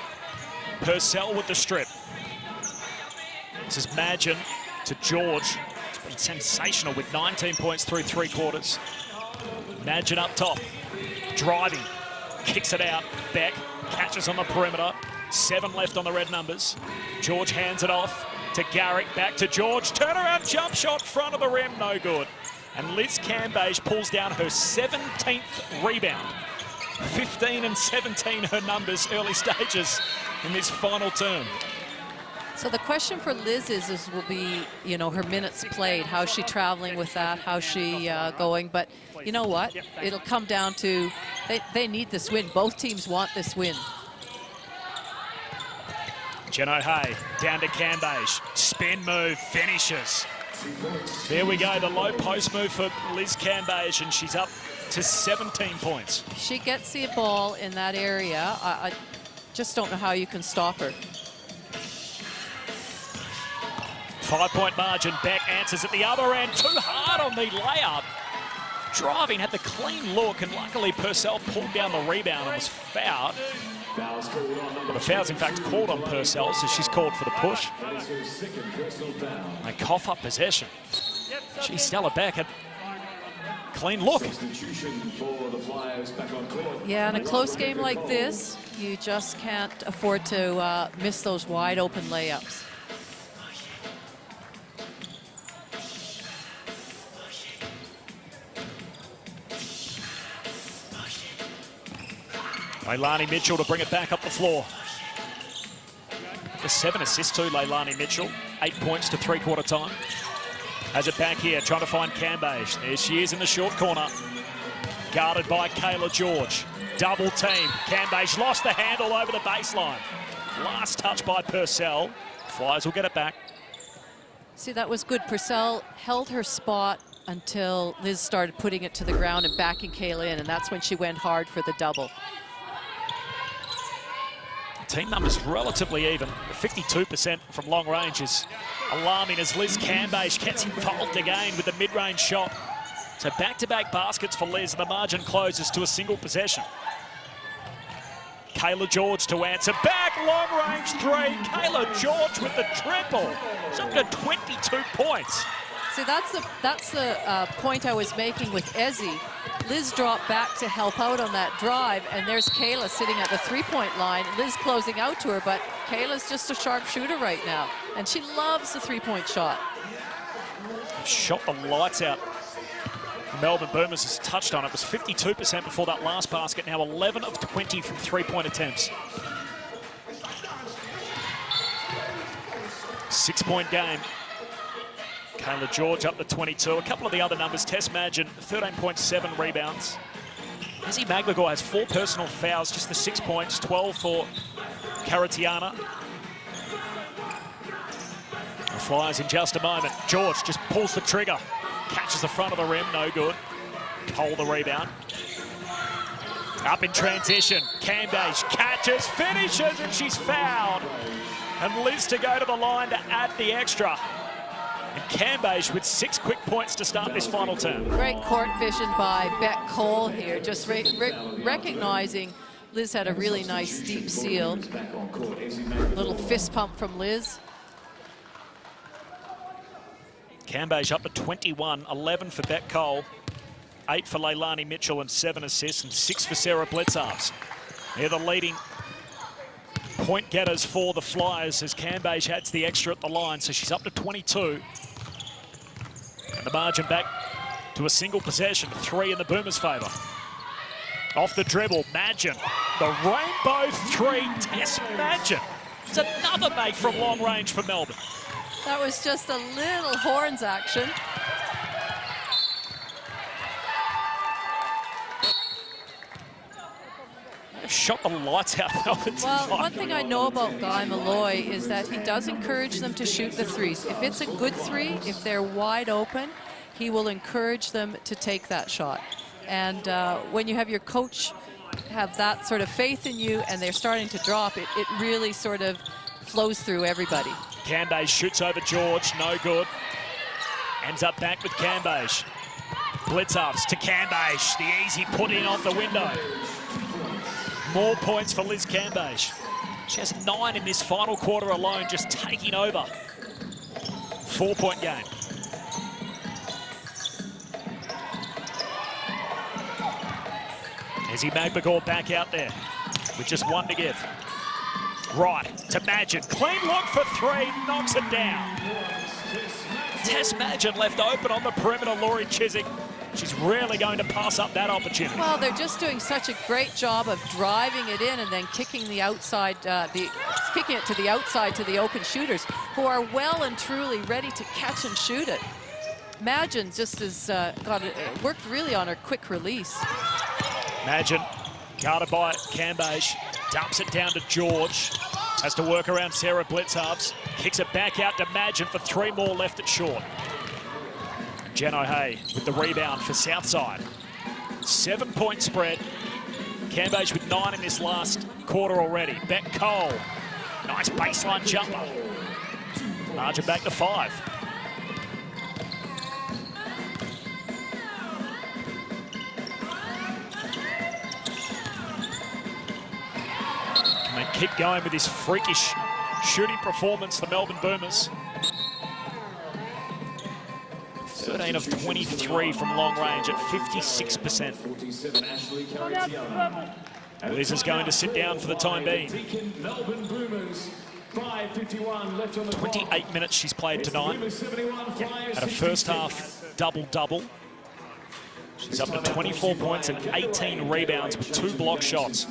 H: Purcell with the strip. This is Madgen to George. It's been sensational with 19 points through three quarters. Madgen up top, driving, kicks it out. Beck catches on the perimeter. 7 left on the red numbers. George hands it off to Garrick, back to George. Turnaround jump shot, front of the rim, no good. And Liz Cambage pulls down her 17th rebound. 15 and 17 her numbers, early stages in this final term.
B: So the question for Liz will be, you know, her minutes played. How's she traveling with that? How's she going? But you know what? It'll come down to they need this win. Both teams want this win.
H: Jen O'Hay down to Cambage. Spin move, finishes. There we go, the low post move for Liz Cambage, and she's up to 17 points.
B: She gets the ball in that area. I just don't know how you can stop her.
H: 5-point margin. Beck answers at the other end. Too hard on the layup. Driving, had the clean look, and luckily Purcell pulled down the rebound and was fouled. Well, the foul's in fact called on Purcell, so she's called for the push. They cough up possession. Gee, Stella Beck had clean look.
B: Yeah, in a close game like this, you just can't afford to miss those wide open layups.
H: Leilani Mitchell to bring it back up the floor. Just 7 assists to Leilani Mitchell. 8 points to three-quarter time. Has it back here, trying to find Cambage. There she is in the short corner. Guarded by Kayla George. Double team. Cambage lost the handle over the baseline. Last touch by Purcell. Flyers will get it back.
B: See, that was good. Purcell held her spot until Liz started putting it to the ground and backing Kayla in, and that's when she went hard for the double.
H: Team numbers relatively even. 52% from long range is alarming as Liz Cambage gets involved again with the mid-range shot. So back-to-back baskets for Liz, and the margin closes to a single possession. Kayla George to answer back, long-range three. Kayla George with the triple. She's up to 22 points.
B: See, that's the point I was making with Ezzy. Liz dropped back to help out on that drive, and there's Kayla sitting at the three-point line. Liz closing out to her, but Kayla's just a sharp shooter right now, and she loves the three-point shot.
H: Shot the lights out. Melbourne Boomers has touched on it. It was 52% before that last basket. Now 11 of 20 from three-point attempts. 6-point game. Kayla George up to 22. A couple of the other numbers. Tess Madgen, 13.7 rebounds. Izzy Magbagor has 4 personal fouls, just the 6 points, 12 for Karatiana. The Flyers in just a moment. George just pulls the trigger. Catches the front of the rim, no good. Cole the rebound. Up in transition. Cambage catches, finishes, and she's fouled. And Liz to go to the line to add the extra. And Cambage with 6 quick points to start this final term.
B: Great court vision by Beck Cole here, just recognizing Liz had a really nice deep seal. Little fist pump from Liz.
H: Cambage up to 21, 11 for Beck Cole, 8 for Leilani Mitchell and 7 assists, and 6 for Sarah Bledsoe. They're the leading point getters for the Flyers as Cambage adds the extra at the line, so she's up to 22. And the margin back to a single possession, 3 in the Boomers' favour. Off the dribble, Madgen. The rainbow 3, Tess Madgen. It's another make from long range for Melbourne.
B: That was just a little horns action.
H: They've shot the lights out Melbourne
B: Well,
H: tonight.
B: one thing I know about Guy Malloy is that he does encourage them to shoot the threes. If it's a good three, if they're wide open, he will encourage them to take that shot. And when you have your coach have that sort of faith in you and they're starting to drop, it really sort of flows through everybody.
H: Cambage shoots over George, no good. Ends up back with Cambage. Blitz-ups to Cambage, the easy put in off the window. More points for Liz Cambage. She has 9 in this final quarter alone, just taking over. 4-point game. Izzy Magbagor back out there with just 1 to give. Right to Madgen, clean look for 3, knocks it down. Tess Madgen left open on the perimeter, Laurie Chiswick. She's rarely going to pass up that opportunity.
B: Well, they're just doing such a great job of driving it in and then kicking the outside, kicking it to the outside to the open shooters, who are well and truly ready to catch and shoot it. Madgen just has worked really on her quick release.
H: Madgen, guarded by Cambage, dumps it down to George. Has to work around Sarah Blitzarves. Kicks it back out to Madgen for 3 more left at short. Jen O'Hay with the rebound for Southside. 7-point spread. Cambage with 9 in this last quarter already. Beck Cole, nice baseline jumper. Margin back to 5. And they keep going with this freakish shooting performance, the Melbourne Boomers. 13 of 23 from long range at 56%. Liz is going to sit down for the time being. 28 minutes she's played tonight. At a first half double-double. She's up to 24 points and 18 rebounds with 2 block shots.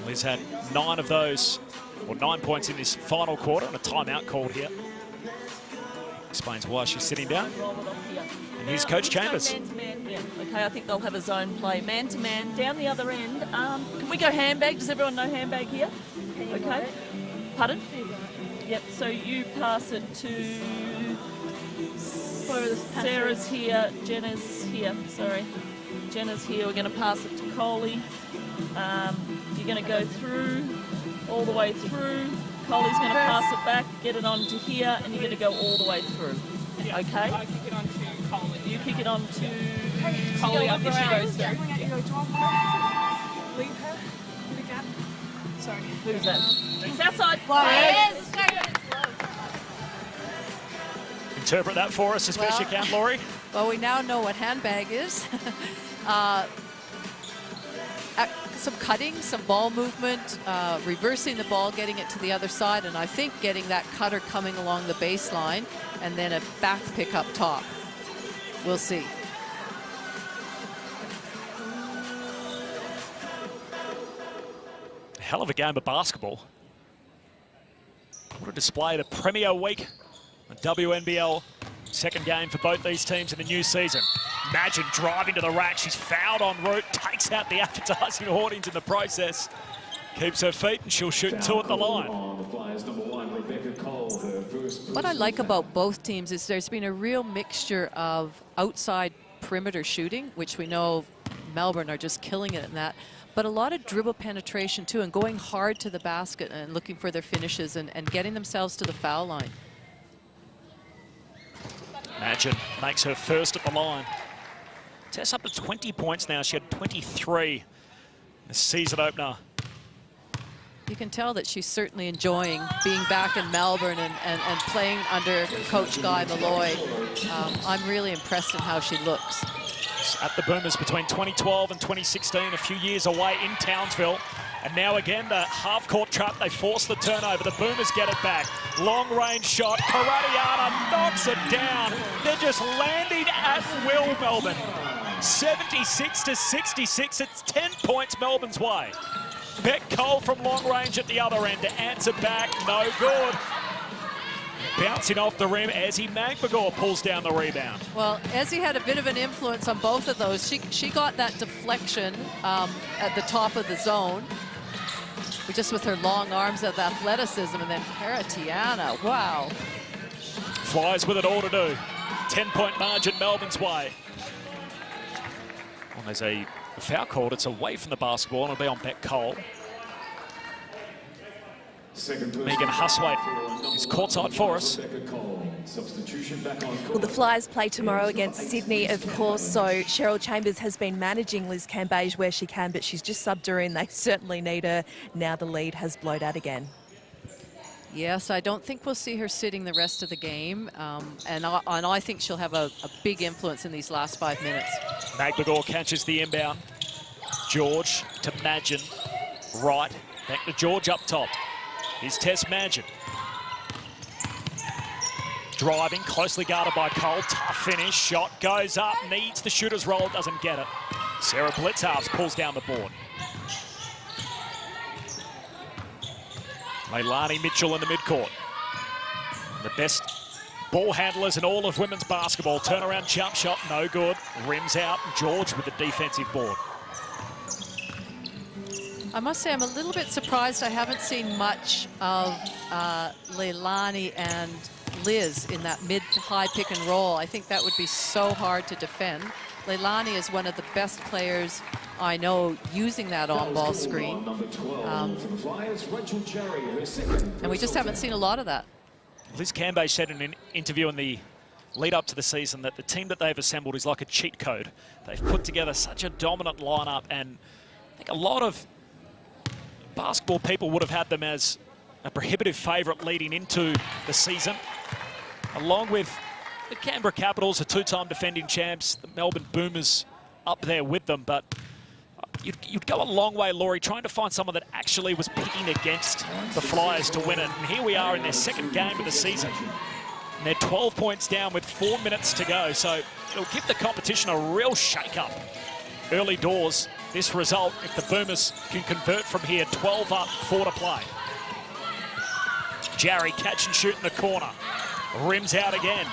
H: Liz had 9 of those, or 9 points in this final quarter, and a timeout called here. Explains why she's sitting down. And here's Coach Chambers.
J: Yeah, okay, I think they'll have a zone play. Man-to-man, down the other end. Can we go handbag? Does everyone know handbag here? Okay. Pardon? Yep, so you pass it to... Sarah's here, Jenna's here, sorry. Jenna's here, we're going to pass it to Coley. You're going to go through, all the way through. Coley's going to pass it back, get it on to here, and you're going to go all the way through. Okay?
D: I kick it on to Coley.
J: You kick it on to
D: Coley after she goes through.
I: Leave her. Get a gap. Sorry.
J: Who's that? Southside.
I: Yes.
H: Interpret that for us as best you can, Laurie.
B: Well, we now know what handbag is. Some cutting, some ball movement, reversing the ball, getting it to the other side, and I think getting that cutter coming along the baseline, and then a back pick up top. We'll see.
H: Hell of a game of basketball. What a display, the premier week. The WNBL second game for both these teams in the new season. Madgen driving to the rack. She's fouled en route, takes out the advertising hoardings in the process. Keeps her feet and she'll shoot 2 at the line.
B: What I like about both teams is there's been a real mixture of outside perimeter shooting, which we know Melbourne are just killing it in that, but a lot of dribble penetration too, and going hard to the basket and looking for their finishes and getting themselves to the foul line.
H: Madgen makes her first at the line. Tess up to 20 points now. She had 23 in the season opener
B: You can tell that she's certainly enjoying being back in Melbourne and playing under Coach Guy Malloy. I'm really impressed in how she looks.
H: At the Boomers between 2012 and 2016, a few years away in Townsville. And now again, the half-court trap, they force the turnover. The Boomers get it back. Long-range shot. Karadiana knocks it down. They're just landing at will, Melbourne. 76-66. It's 10 points Melbourne's way. Beck Cole from long range at the other end to answer back. No good. Bouncing off the rim, Ezzy Magbagor pulls down the rebound.
B: Well, Ezzy had a bit of an influence on both of those. She got that deflection at the top of the zone, just with her long arms of athleticism, and then Karatiana, wow.
H: Flies with it all to do. 10-point margin Melbourne's way. Well, there's a foul called. It's away from the basketball, and it'll be on Beck Cole. Megan Huswaite is courtside for us.
C: Well, the Flyers play tomorrow against Sydney, of course, so Cheryl Chambers has been managing Liz Cambage where she can, but she's just subbed her in. They certainly need her. Now the lead has blowed out again.
B: Yes, I don't think we'll see her sitting the rest of the game, and I think she'll have a big influence in these last 5 minutes.
H: Magbagor catches the inbound. George to Magin. Right, back to George up top. Here's Tess Magin. Driving, closely guarded by Cole. Tough finish, shot goes up, needs the shooter's roll, doesn't get it. Sarah Blitzharves pulls down the board. Leilani Mitchell in the midcourt. The best ball handlers in all of women's basketball. Turnaround jump shot, no good. Rims out, George with the defensive board.
B: I must say I'm a little bit surprised I haven't seen much of Leilani and Liz in that mid-high pick and roll. I think that would be so hard to defend. Leilani is one of the best players I know using that on-ball screen. And we just haven't seen a lot of that.
H: Liz Cambage said in an interview in the lead up to the season that the team that they've assembled is like a cheat code. They've put together such a dominant lineup, and I think a lot of basketball people would have had them as a prohibitive favourite leading into the season, along with the Canberra Capitals, a two-time defending champs, the Melbourne Boomers up there with them. But you'd go a long way, Laurie, trying to find someone that actually was picking against the Flyers to win it. And here we are in their second game of the season. And they're 12 points down with 4 minutes to go. So it'll give the competition a real shake-up early doors. This result, if the Boomers can convert from here, 12 up, 4 to play. Jarry catch and shoot in the corner. Rims out again.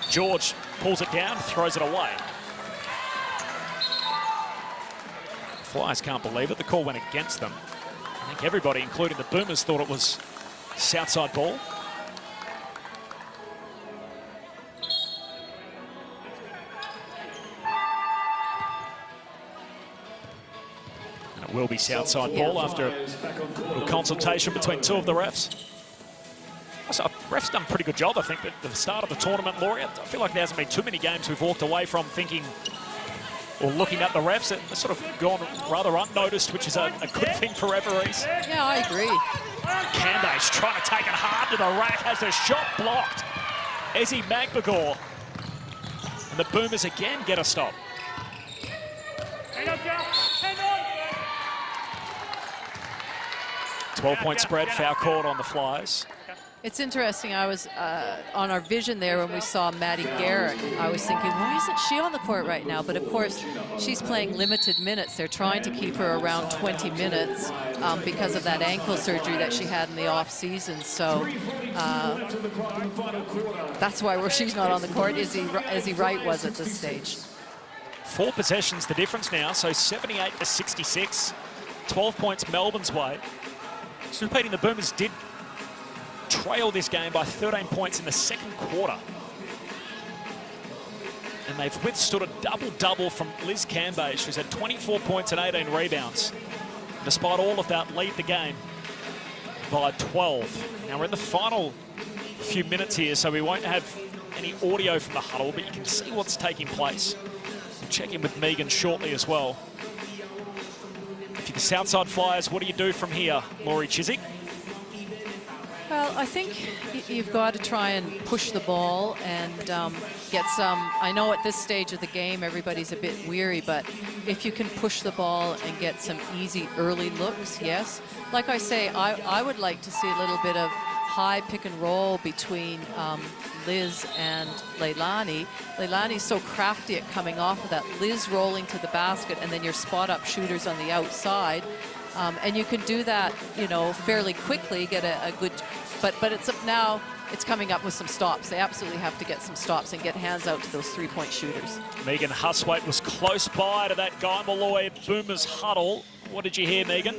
H: George pulls it down, throws it away. Flyers can't believe it. The call went against them. I think everybody, including the Boomers, thought it was Southside ball. And it will be Southside ball after a little consultation between two of the refs. So refs done a pretty good job, I think, at the start of the tournament, Laurie. I feel like there hasn't been too many games we've walked away from thinking or looking at the refs that have sort of gone rather unnoticed, which is a good thing for referees.
B: Yeah, I agree.
H: Cambage trying to take it hard to the rack, has a shot blocked. Ezzy Magbagor. And the Boomers again get a stop. 12-point spread, foul called on the Flyers.
B: It's interesting. I was on our vision there when we saw Maddie Garrick. I was thinking, why isn't she on the court right now? But of course, she's playing limited minutes. They're trying to keep her around 20 minutes because of that ankle surgery that she had in the off season. So that's why she's not on the court. Izzy Wright was at this stage.
H: 4 possessions the difference now, so 78-66. 12 points Melbourne's way. Just repeating, the Boomers did trail this game by 13 points in the second quarter. And they've withstood a double-double from Liz Cambage, who's had 24 points and 18 rebounds. Despite all of that, lead the game by 12. Now we're in the final few minutes here, so we won't have any audio from the huddle, but you can see what's taking place. We'll check in with Megan shortly as well. If you The Southside Flyers, what do you do from here, Laurie Chiswick?
B: Well, I think you've got to try and push the ball and get some. I know at this stage of the game everybody's a bit weary, but if you can push the ball and get some easy early looks, yes. Like I say, I would like to see a little bit of high pick and roll between Liz and Leilani. Leilani's so crafty at coming off of that. Liz rolling to the basket, and then your spot-up shooters on the outside. And you can do that, you know, fairly quickly, get a good, but it's up now, it's coming up with some stops. They absolutely have to get some stops and get hands out to those three-point shooters.
H: Megan Huswaite was close by to that Guy Malloy Boomers huddle. What did you hear, Megan?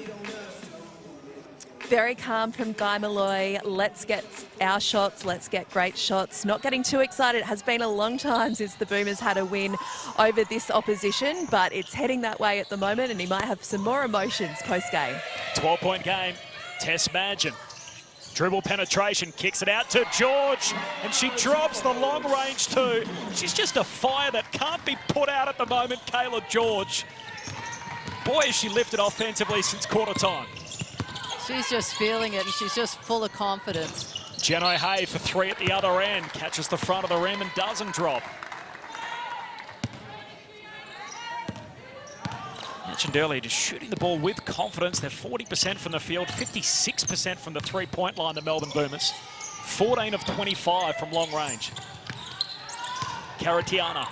C: Very calm from Guy Malloy. Let's get our shots. Let's get great shots. Not getting too excited. It has been a long time since the Boomers had a win over this opposition, but it's heading that way at the moment, and he might have some more emotions post-game.
H: 12-point game. Tess Madgen. Dribble penetration, kicks it out to George, and she drops the long range too. She's just a fire that can't be put out at the moment, Kayla George. Boy, is she lifted offensively since quarter time.
B: She's just feeling it, and she's just full of confidence.
H: Jen O'Hay for three at the other end. Catches the front of the rim and doesn't drop. Mentioned earlier, just shooting the ball with confidence. They're 40% from the field, 56% from the three-point line, the Melbourne Boomers. 14 of 25 from long range. Caratiana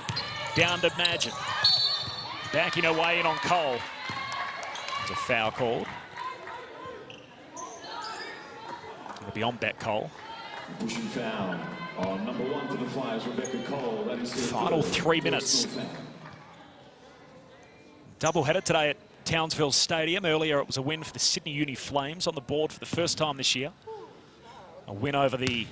H: down to Madgen. Backing her way in on Cole. There's a foul called. It'll be on Bet Cole.
F: Pushing foul on number 1 for the Flyers, Rebecca Cole. That is
H: Final 3 minutes. Doubleheader today at Townsville Stadium. Earlier it was a win for the Sydney Uni Flames on the board for the first time this year. A win over the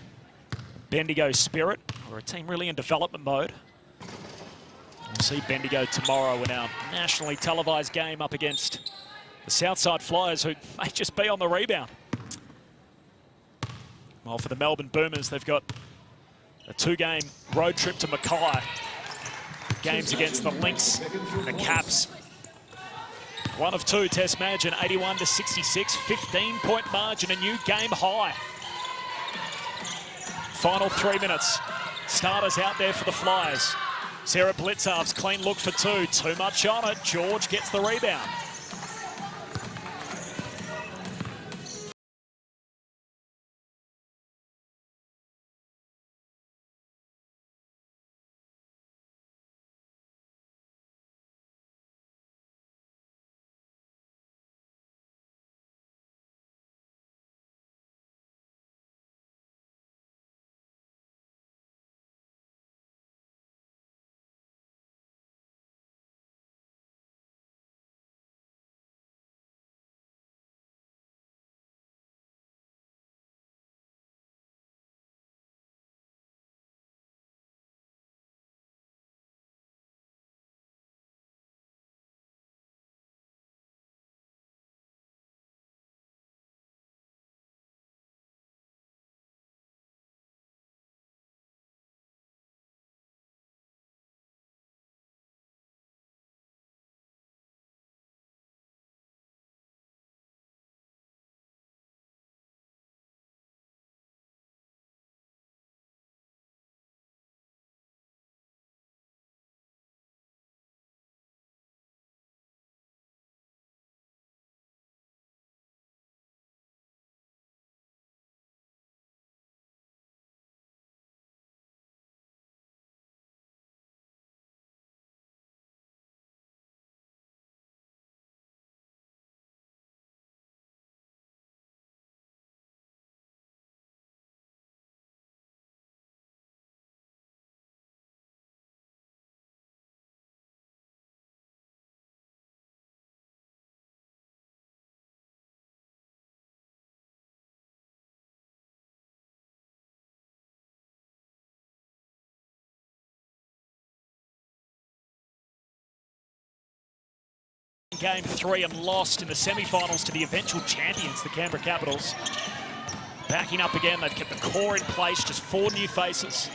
H: Bendigo Spirit, or a team really in development mode. We'll see Bendigo tomorrow in our nationally televised game up against the Southside Flyers, who may just be on the rebound. Well, for the Melbourne Boomers, they've got a 2-game road trip to Mackay. Games against the Lynx and the Caps. 1 of 2, Tess Madgen, 81-66, 15-point margin, a new game high. Final 3 minutes. Starters out there for the Flyers. Sarah Blitzarv's clean look for 2. Too much on it. George gets the rebound. Game 3 and lost in the semi-finals to the eventual champions, the Canberra Capitals. Backing up again, they've kept the core in place, just 4 new faces.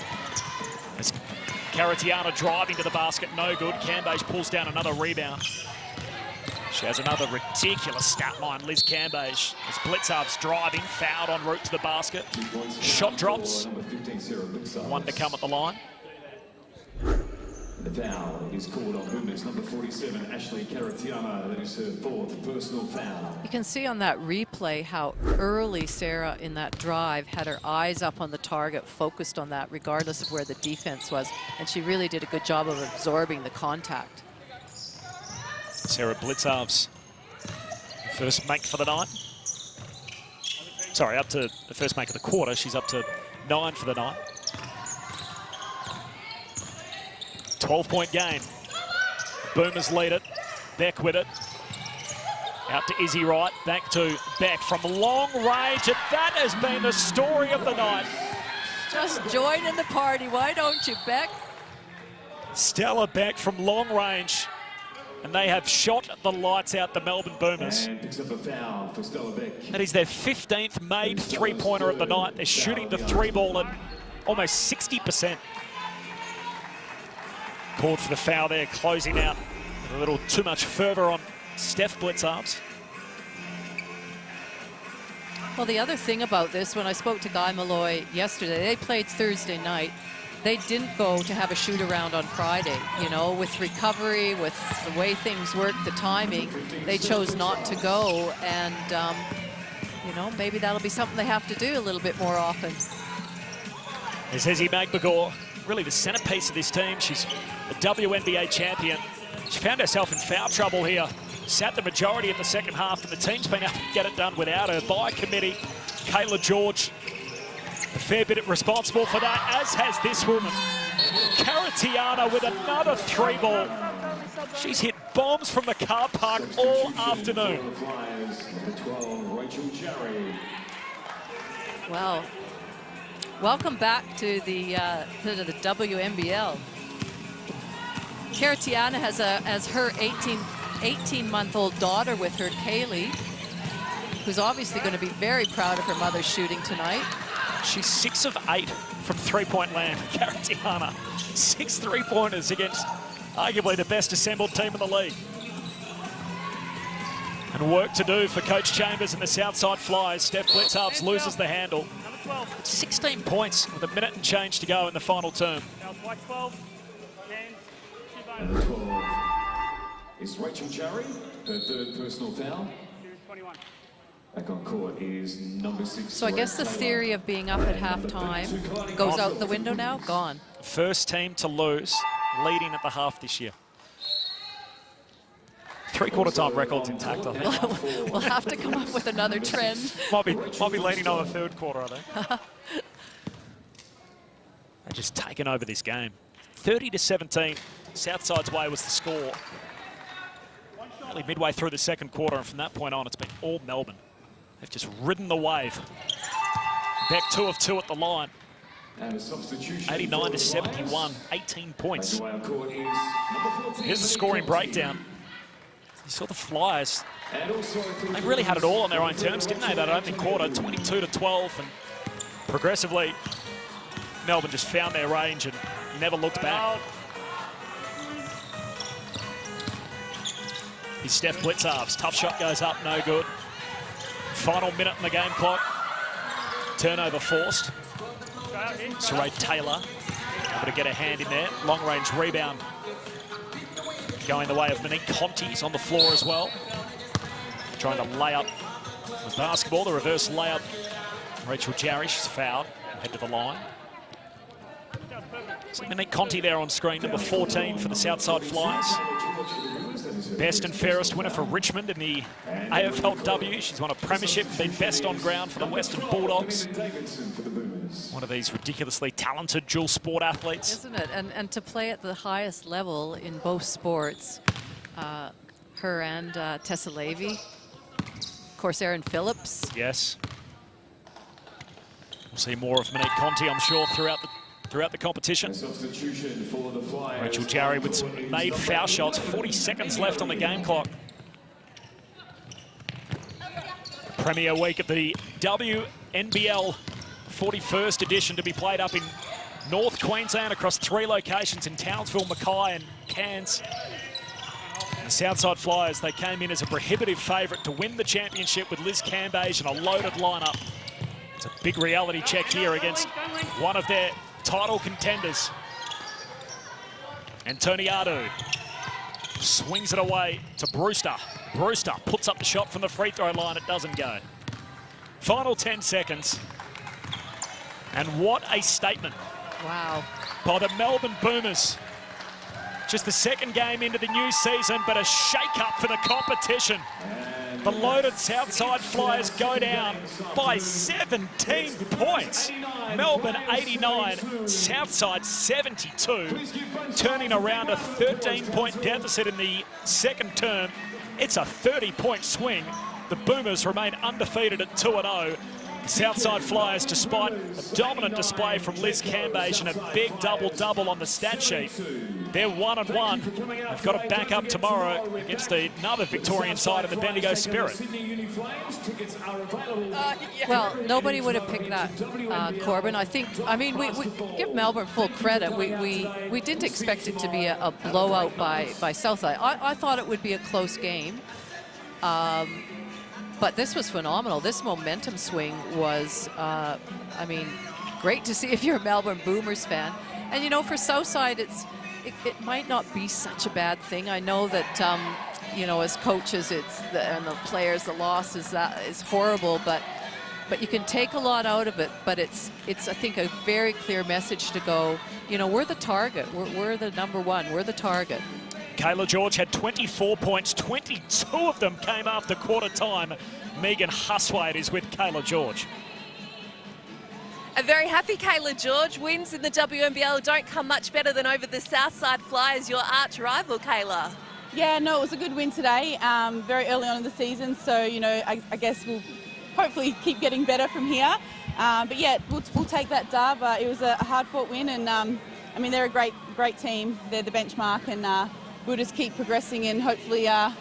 H: As Caratiana driving to the basket, no good. Cambage pulls down another rebound. She has another ridiculous stat line, Liz Cambage, as Blitzarv's driving, fouled en route to the basket. Shot drops, one to come at the line.
F: The foul is called on Boomers number 47, Ashley Caratiana. That is her 4th personal foul.
B: You can see on that replay how early Sarah in that drive had her eyes up on the target, focused on that regardless of where the defense was. And she really did a good job of absorbing the contact.
H: Sarah Blitzarv's first make for the night. Sorry, up to the first make of the quarter. She's up to 9 for the night. 12-point game. Boomers lead it. Beck with it. Out to Izzy Wright. Back to Beck from long range. And that has been the story of the night.
B: Just join in the party. Why don't you, Beck?
H: Stella Beck from long range. And they have shot the lights out, the Melbourne Boomers.
F: And picks up a foul for Stella Beck.
H: That is their 15th made three-pointer of the night. They're shooting the three ball at almost 60%. Called for the foul there, closing out a little too much fervour on Steph Blitzarv's.
B: Well, the other thing about this, when I spoke to Guy Malloy yesterday, they played Thursday night. They didn't go to have a shoot around on Friday. You know, with recovery, with the way things work, the timing, they chose not to go. And, you know, maybe that'll be something they have to do a little bit more often.
H: There's Izzy Magbegor, really the centrepiece of this team. She's a WNBA champion. She found herself in foul trouble here. Sat the majority of the second half, and the team's been able to get it done without her. By committee, Kayla George, a fair bit responsible for that, as has this woman. Caratiana with another three ball. She's hit bombs from the car park all afternoon.
B: Well, welcome back to the WNBL. Caratiana has her 18-month-old daughter with her, Kaylee, who's obviously going to be very proud of her mother's shooting tonight.
H: She's 6 of 8 from three-point land, Caratiana. 6 three-pointers against arguably the best assembled team in the league. And work to do for Coach Chambers and the Southside Flyers. Steph Blitzarv's loses the handle. 16 points with a minute and change to go in the final term.
F: And the 12 is Rachel Jarry, her 3rd personal foul. Back on court is number 6.
B: So I guess the theory of being up at halftime goes out the window now? Gone.
H: First team to lose, leading at the half this year. Three-quarter time record's intact, I think.
B: We'll have to come up with another trend.
H: might be leaning on the third quarter, I think. They've just taken over this game. 30-17. Southside's way was the score. Really midway through the second quarter, and from that point on, it's been all Melbourne. They've just ridden the wave. Beck 2 of 2 at the line. 89-71, 18 points. Here's the scoring breakdown. You saw the Flyers. They really had it all on their own terms, didn't they, that opening quarter, 22-12, and progressively, Melbourne just found their range and never looked back. Here's Steph Blitzarv's tough shot goes up, no good. Final minute in the game clock. Turnover forced. Saray Taylor able to get a hand in there. Long range rebound going the way of Monique Conti. He's on the floor as well. Trying to lay up the basketball, the reverse layup. Rachel Jarry, she's fouled. Head to the line. So Monique Conti there on screen, number 14 for the Southside Flyers. Best and fairest winner for Richmond in the AFLW. She's won a premiership, been best on ground for the Western Bulldogs. One of these ridiculously talented dual sport athletes.
B: Isn't it? And to play at the highest level in both sports, her and Tessa Levy. Of course, Erin Phillips.
H: Yes. We'll see more of Monique Conti, I'm sure, throughout the competition. Rachel Jarry with some made foul shots. 40 seconds left on the game clock. Premier week of the WNBL 41st edition to be played up in North Queensland across 3 locations in Townsville, Mackay and Cairns. The Southside Flyers, they came in as a prohibitive favourite to win the championship with Liz Cambage and a loaded lineup. It's a big reality check here against one of their title contenders. Antoniadou swings it away to Brewster. Brewster puts up the shot from the free throw line. It doesn't go. Final 10 seconds. And what a statement.
B: Wow.
H: By the Melbourne Boomers. Just the second game into the new season, but a shake-up for the competition. The loaded Southside Flyers go down by 17 points. Melbourne 89, Southside 72, turning around a 13-point deficit in the second term. It's a 30-point swing. The Boomers remain undefeated at 2-0. Southside Flyers, despite a dominant display from Liz Cambage and a big double-double on the stat sheet, they're 1-1. They've got to back up tomorrow against another Victorian side in the Bendigo Spirit.
B: Well, nobody would have picked that, Corbin. I mean, we give Melbourne full credit. We didn't expect it to be a blowout by Southside. I thought it would be a close game. But this was phenomenal. This momentum swing was, I mean, great to see if you're a Melbourne Boomers fan. And, you know, for Southside, it might not be such a bad thing. I know that, you know, as coaches, and the players, the loss is horrible, but you can take a lot out of it. But it's I think, a very clear message to go, you know, we're the target. We're the number one. We're the target.
H: Kayla George had 24 points. 22 of them came after quarter time. Megan Huswaite is with Kayla George.
C: A very happy Kayla George. Wins in the WNBL don't come much better than over the Southside Flyers, your arch rival, Kayla.
D: Yeah, no, it was a good win today, very early on in the season. So, you know, I guess we'll hopefully keep getting better from here. But yeah, we'll take that dub. It was a hard-fought win, and I mean, they're a great team. They're the benchmark, and we'll just keep progressing and hopefully, yeah,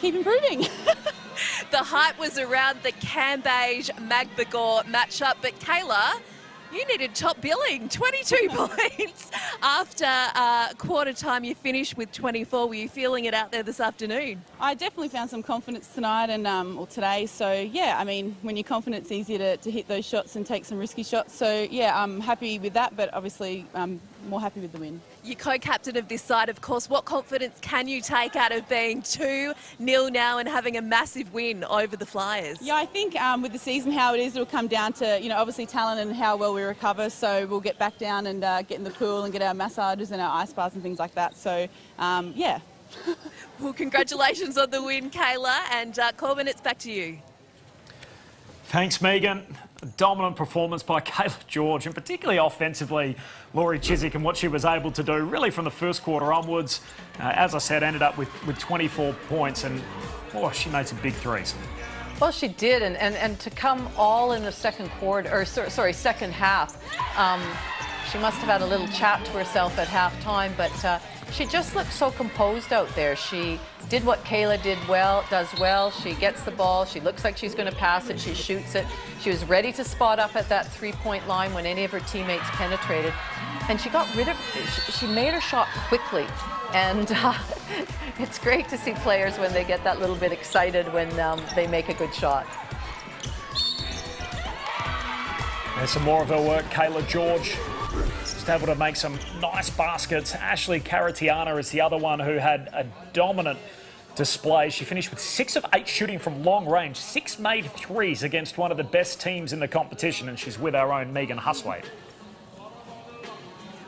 D: keep improving.
C: The hype was around the Cambage-Magbegor matchup, but Kayla, you needed top billing, 22 points after quarter time. You finished with 24. Were you feeling it out there this afternoon?
D: I definitely found some confidence tonight or today. So yeah, I mean, when you're confident, it's easier to hit those shots and take some risky shots. So yeah, I'm happy with that, but obviously I'm more happy with the win.
C: You're co-captain of this side, of course. What confidence can you take out of being 2-0 now and having a massive win over the Flyers?
D: Yeah, I think with the season how it is, it'll come down to, you know, obviously talent and how well we recover. So we'll get back down and get in the pool and get our massages and our ice baths and things like that. So yeah.
C: Well, congratulations on the win, Kayla. And Corbin, it's back to you.
A: Thanks, Megan. A dominant performance by Kayla George, and particularly offensively, Laurie Chiswick and what she was able to do really from the first quarter onwards. As I said, ended up with 24 points, and she made some big threes.
B: Well, she did, and to come all in the second quarter, or second half. She must have had a little chat to herself at halftime, but she just looked so composed out there. She did what Kayla does well. She gets the ball. She looks like she's going to pass it. She shoots it. She was ready to spot up at that three-point line when any of her teammates penetrated, and she got rid of. She made her shot quickly, and it's great to see players when they get that little bit excited when they make a good shot.
A: There's some more of her work. Kayla George just able to make some nice baskets. Ashley Caratiana is the other one who had a dominant display. She finished with 6 of 8 shooting from long range, 6 made threes against one of the best teams in the competition, and she's with our own Megan Huswaite.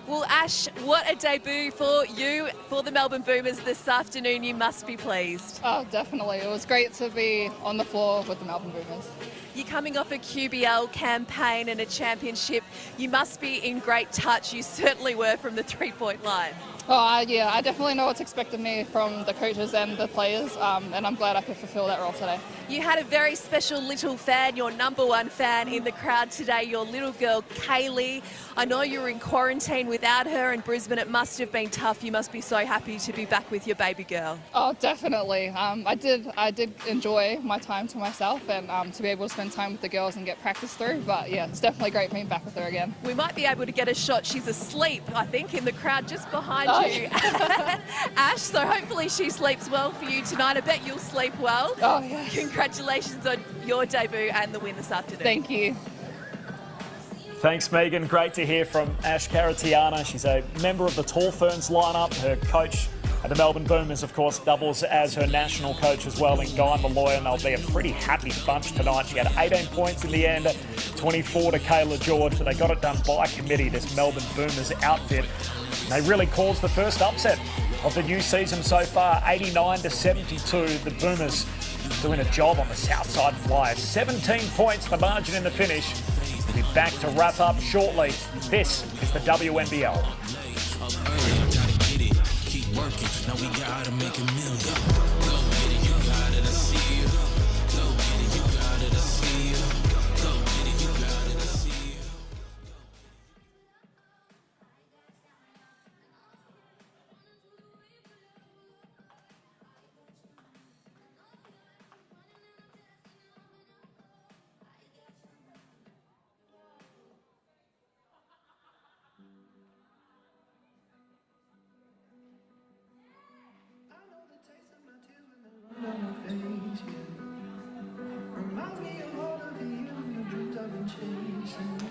C: Well, Ash, what a debut for you, for the Melbourne Boomers this afternoon. You must be pleased.
M: Oh, definitely. It was great to be on the floor with the Melbourne Boomers.
C: You're coming off a QBL campaign and a championship. You must be in great touch. You certainly were from the three-point line.
M: Oh, yeah, I definitely know what's expected of me from the coaches and the players, and I'm glad I could fulfill that role today.
C: You had a very special little fan, your #1 fan in the crowd today, your little girl, Kaylee. I know you were in quarantine without her in Brisbane. It must have been tough. You must be so happy to be back with your baby girl.
M: Oh, definitely. I did enjoy my time to myself and to be able to spend time with the girls and get practice through. But yeah, it's definitely great being back with her again.
C: We might be able to get a shot. She's asleep, I think, in the crowd just behind you. Ash, so hopefully she sleeps well for you tonight. I bet you'll sleep well.
M: Oh, yes.
C: Congratulations on your debut and the win this afternoon.
M: Thank you.
A: Thanks, Megan. Great to hear from Ash Karatiana. She's a member of the Tall Ferns lineup. Her coach at the Melbourne Boomers, of course, doubles as her national coach as well in Guy Malloy, and they'll be a pretty happy bunch tonight. She had 18 points in the end, 24 to Kayla George, but they got it done by committee, this Melbourne Boomers outfit. And they really caused the first upset of the new season so far, 89 to 72. The Boomers doing a job on the Southside Flyers. 17 points, the margin in the finish. We'll be back to wrap up shortly. This is the WNBL.
K: Working, now we gotta make a million. Go get it, you got it, I see you. Go get it, you got it, I see you. Go get it, you got it, I see you.
N: Reminds me of all of the years and the dreams I've been chasing.